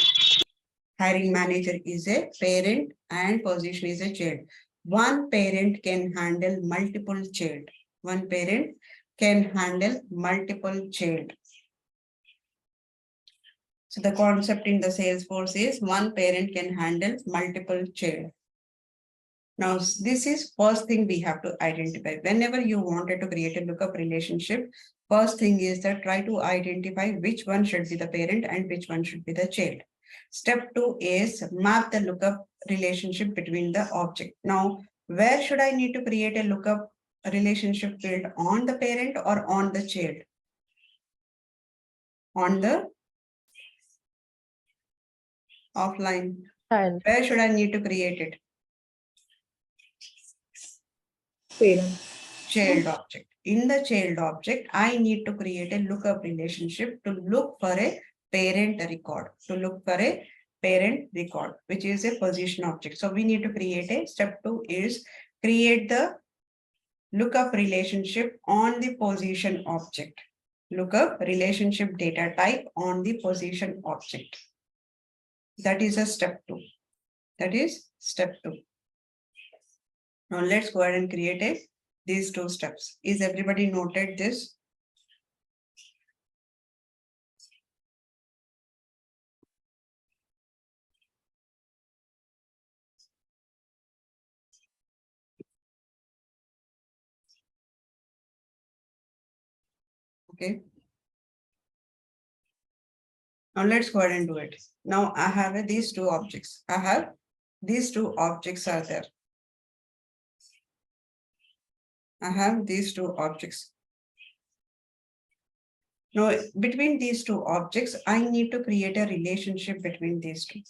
Hiring manager is a parent and position is a child. One parent can handle multiple child. One parent can handle multiple child. So the concept in the Salesforce is one parent can handle multiple child. Now, this is first thing we have to identify. Whenever you wanted to create a lookup relationship, first thing is that try to identify which one should be the parent and which one should be the child. Step 2 is map the lookup relationship between the object. Now, where should I need to create a lookup relationship field, on the parent or on the child? On the offline. Child. Where should I need to create it? Parent. Child object. In the child object, I need to create a lookup relationship to look for a parent record, which is a position object. So we need to create a step 2 is create the lookup relationship on the position object. Lookup relationship data type on the position object. That is a step 2. That is step 2. Now let's go ahead and create these 2 steps. Is everybody noted this? Okay. Now let's go ahead and do it. Now I have these 2 objects. These 2 objects are there. I have these 2 objects. Now, between these 2 objects, I need to create a relationship between these 2.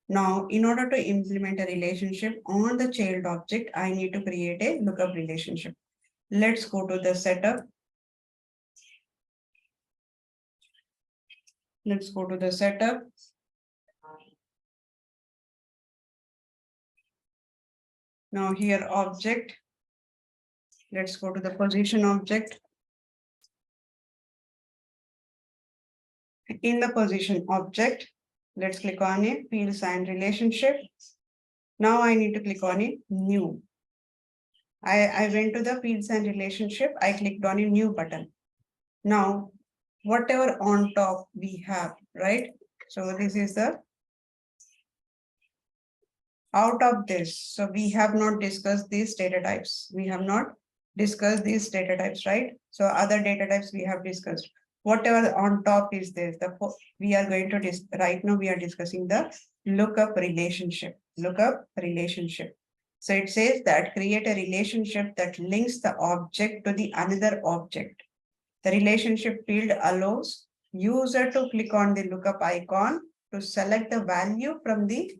Now, in order to implement a relationship on the child object, I need to create a lookup relationship. Let's go to the setup. Let's go to the setup. Now here object. Let's go to the position object. In the position object, let's click on a fields and relationship. Now I need to click on a new. I went to the fields and relationship. I clicked on a new button. Now, whatever on top we have, right? So this is the out of this. So we have not discussed these data types. We have not discussed these data types, right? So other data types we have discussed. Whatever on top is this, we are going to right now we are discussing the lookup relationship. Lookup relationship. So it says that create a relationship that links the object to the another object. The relationship field allows user to click on the lookup icon to select the value from the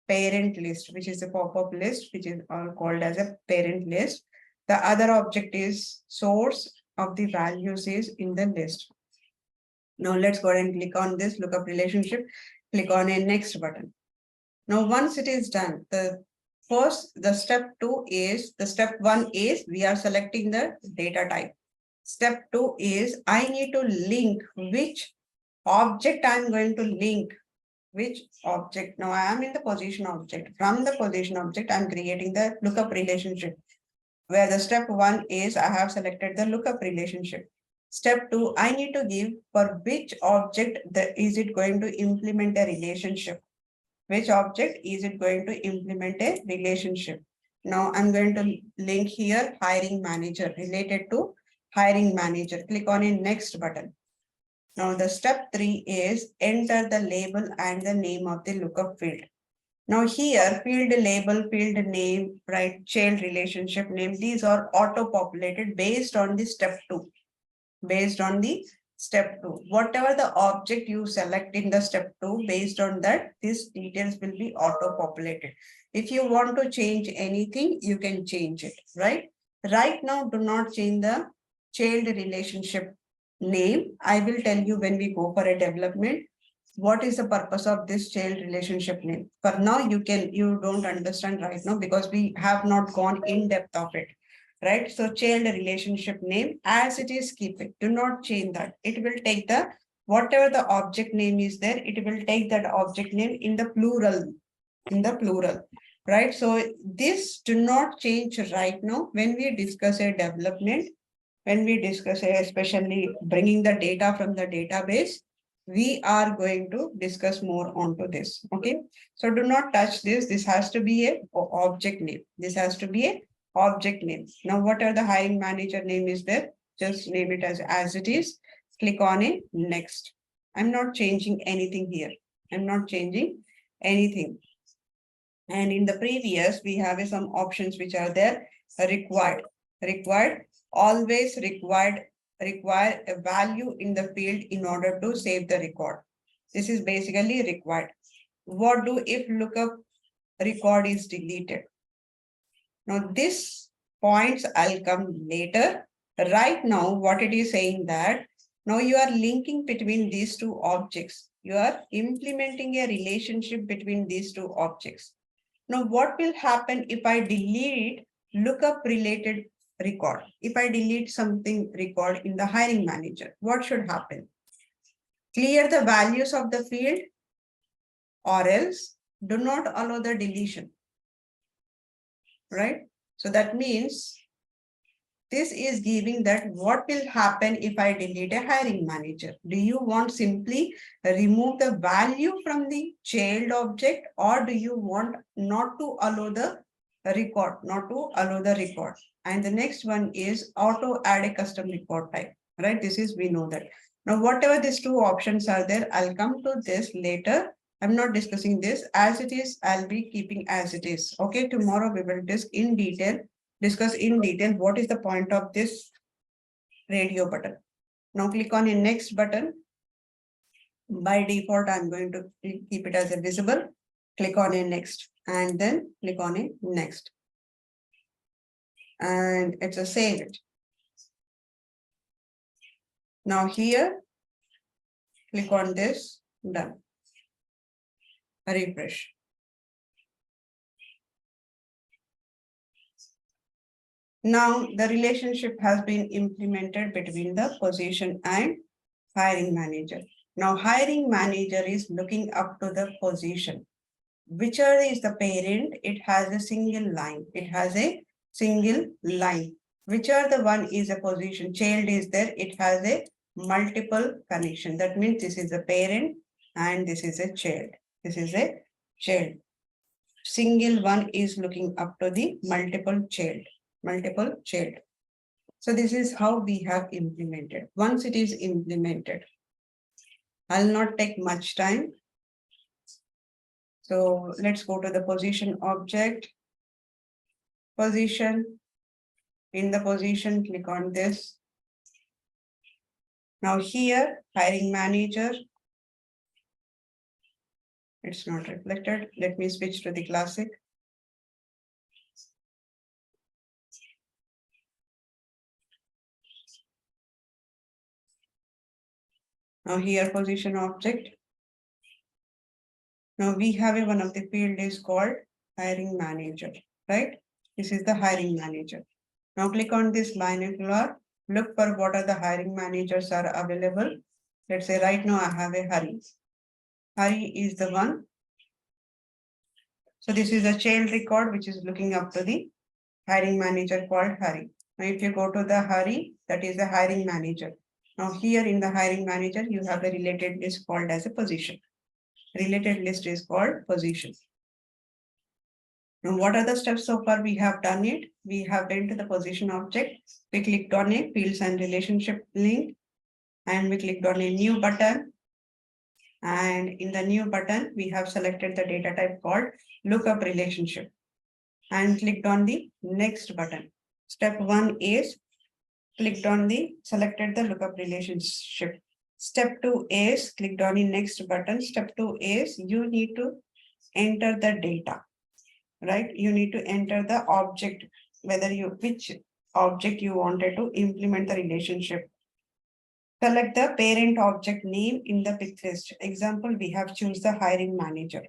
parent list, which is a pop-up list, which is called as a parent list. The other object is source of the values is in the list. Now let's go ahead and click on this lookup relationship, click on a next button. Now, once it is done, the step 1 is we are selecting the data type. Step 2 is I need to link which object I'm going to link. Which object? Now I am in the position object. From the position object, I'm creating the lookup relationship. Where the step 1 is I have selected the lookup relationship. Step 2, I need to give for which object is it going to implement a relationship. Which object is it going to implement a relationship? Now I'm going to link here hiring manager related to hiring manager. Click on a next button. Now the step 3 is enter the label and the name of the lookup field. Now here field label, field name, right, child relationship name, these are auto-populated based on the step 2. Based on the step 2. Whatever the object you select in the step 2, based on that, these details will be auto-populated. If you want to change anything, you can change it, right? Right now, do not change the child relationship name. I will tell you when we go for a development, what is the purpose of this child relationship name. For now, you don't understand right now because we have not gone in depth of it. right? So child relationship name as it is, keep it. Do not change that. It will take the, whatever the object name is there, it will take that object name in the plural, right? So this do not change right now. When we discuss a development, when we discuss especially bringing the data from the database, we are going to discuss more onto this. Okay, so do not touch this. This has to be a object name. This has to be a object name. Now, whatever the hiring manager name is there, just name it as it is. Click on it. Next. I'm not changing anything here. I'm not changing anything. And in the previous, we have some options which are there. Required, always require a value in the field in order to save the record. This is basically required. What do if lookup record is deleted? Now this points I'll come later. Right now, what it is saying that now you are linking between these two objects. You are implementing a relationship between these two objects. Now, what will happen if I delete lookup related record? If I delete something record in the hiring manager, what should happen? Clear the values of the field, or else do not allow the deletion, right? So that means this is giving that what will happen if I delete a hiring manager. Do you want simply remove the value from the child object, or do you want not to allow the record, And the next one is auto add a custom record type, right? This is, we know that. Now, whatever these two options are there, I'll come to this later. I'm not discussing this as it is. I'll be keeping as it is. Okay, tomorrow we will discuss in detail what is the point of this radio button. Now click on a next button. By default, I'm going to keep it as a visible. Click on a next and then click on a next. And it's a save it. Now here, click on this, done. Refresh. Now the relationship has been implemented between the position and hiring manager. Now hiring manager is looking up to the position. Whichever is the parent, it has a single line. Whichever the one is a position, child is there, it has a multiple connection. That means this is a parent and this is a child. Single one is looking up to the multiple child. So this is how we have implemented. Once it is implemented, I'll not take much time. So let's go to the position object. Position. In the position, click on this. Now here, hiring manager. It's not reflected. Let me switch to the classic. Now here, position object. Now we have one of the field is called hiring manager, right? This is the hiring manager. Now click on this binocular, look for what are the hiring managers are available. Let's say right now I have a Hari. Hari is the one. So this is a child record which is looking up to the hiring manager called Hari. Now if you go to the Hari, that is the hiring manager. Now here in the hiring manager, you have a related list called as a position. Related list is called position. Now, what are the steps so far we have done it? We have been to the position object. We clicked on a fields and relationship link, and we clicked on a new button. And in the new button, we have selected the data type called lookup relationship and clicked on the next button. Step 1 is selected the lookup relationship. Step 2 is clicked on the next button. Step 2 is you need to enter the data, right? You need to enter the object, which object you wanted to implement the relationship. Select the parent object name in the pick list. Example, we have choose the hiring manager.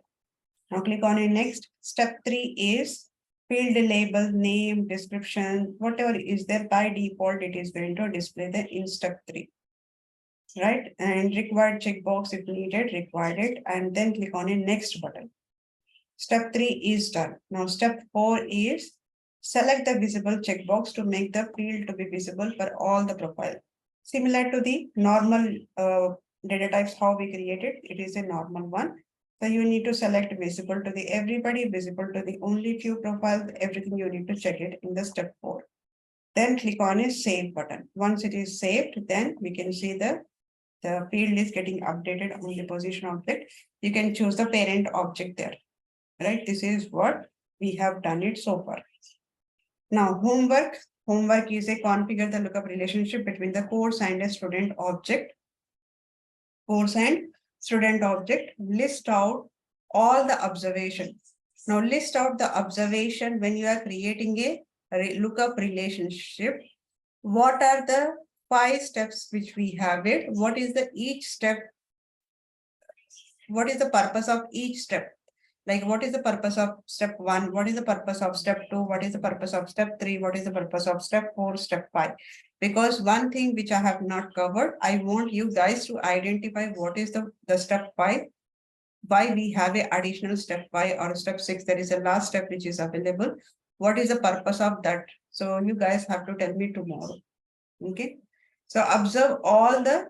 Now click on a next. Step 3 is field label, name, description, whatever is there by default, it is going to display the in step 3. Right, and required checkbox if needed, required it, and then click on a next button. Step 3 is done. Now step 4 is select the visible checkbox to make the field to be visible for all the profile. Similar to the normal data types, how we created, it is a normal one. So you need to select visible to the everybody, visible to the only few profiles, everything you need to check it in the step 4. Then click on a save button. Once it is saved, then we can see the field is getting updated on the position object. You can choose the parent object there. Right, this is what we have done it so far. Now homework. Homework is a configure the lookup relationship between the course and a student object. Course and student object. List out all the observations. Now list out the observation when you are creating a lookup relationship. What are the 5 steps which we have it? What is the each step? What is the purpose of each step? Like what is the purpose of step 1? What is the purpose of step 2? What is the purpose of step 3? What is the purpose of step 4, step 5? Because one thing which I have not covered, I want you guys to identify what is the step 5, why we have a additional step 5 or step 6. There is a last step which is available. What is the purpose of that? So you guys have to tell me tomorrow. Okay. So observe all the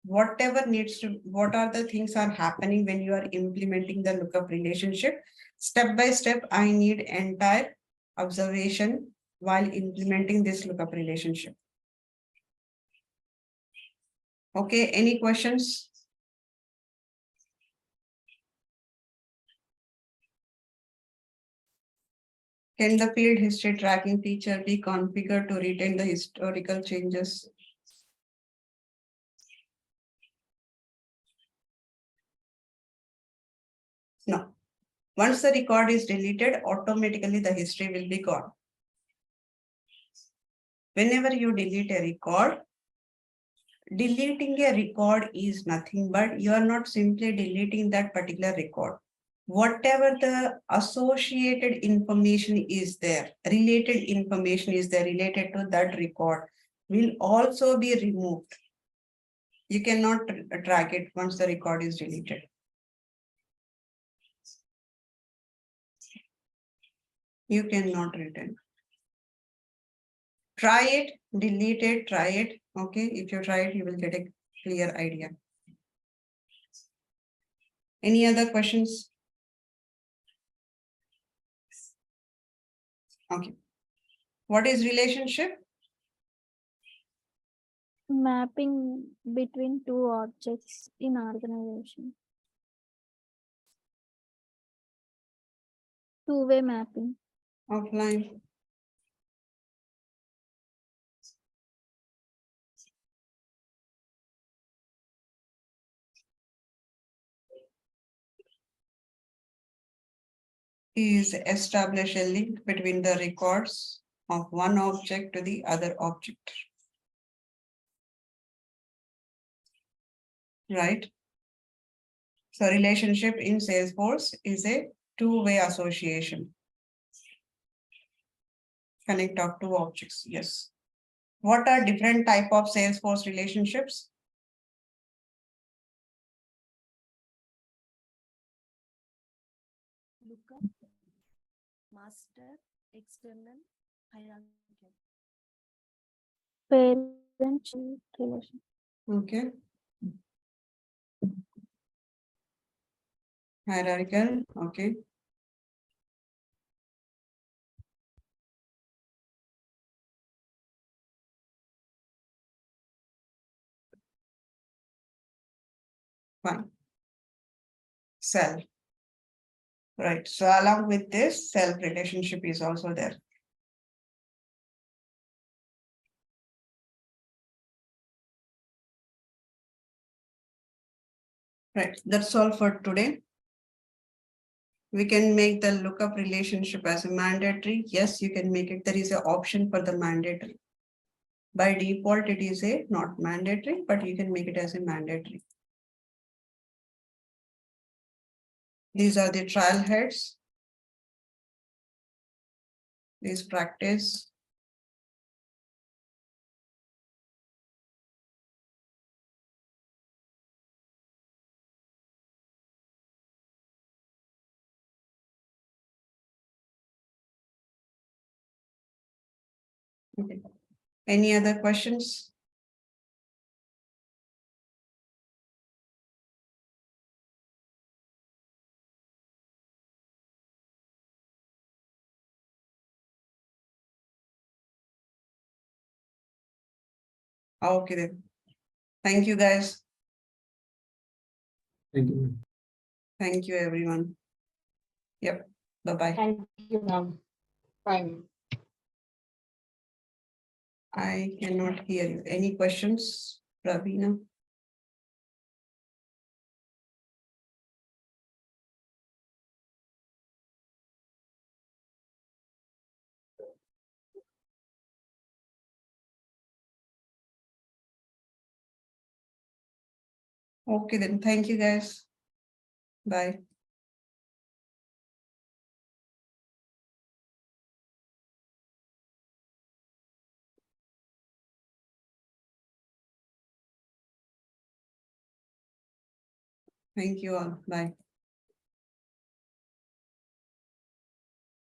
whatever needs to, what are the things are happening when you are implementing the lookup relationship. Step by step, I need entire observation while implementing this lookup relationship. Okay, any questions? Can the field history tracking feature be configured to retain the historical changes? No. Once the record is deleted, automatically the history will be gone. Whenever you delete a record, deleting a record is nothing but you are not simply deleting that particular record. Whatever the associated information is there, related information is there related to that record will also be removed. You cannot track it once the record is deleted. You cannot retain. Try it, delete it, try it. Okay, if you try it, you will get a clear idea. Any other questions? Okay. What is relationship? Mapping between 2 objects in organization. Two-way mapping. Offline. Is establish a link between the records of one object to the other object. Right? So relationship in Salesforce is a two-way association. Connect of 2 objects. Yes. What are different type of Salesforce relationships? Lookup, master, external, hierarchical. Parent-child relation. Okay. Hierarchical. Okay. Fine. Self. Right. So along with this, self relationship is also there. Right. That's all for today. We can make the lookup relationship as a mandatory. Yes, you can make it. There is an option for the mandatory. By default, it is a not mandatory, but you can make it as a mandatory. These are the trial heads. Please practice. Okay. Any other questions? Okay then. Thank you guys. Thank you. Thank you everyone. Yep. Bye-bye. Thank you, ma'am. Fine. I cannot hear you. Any questions, Ravina? Okay then. Thank you guys. Bye. Thank you all. Bye.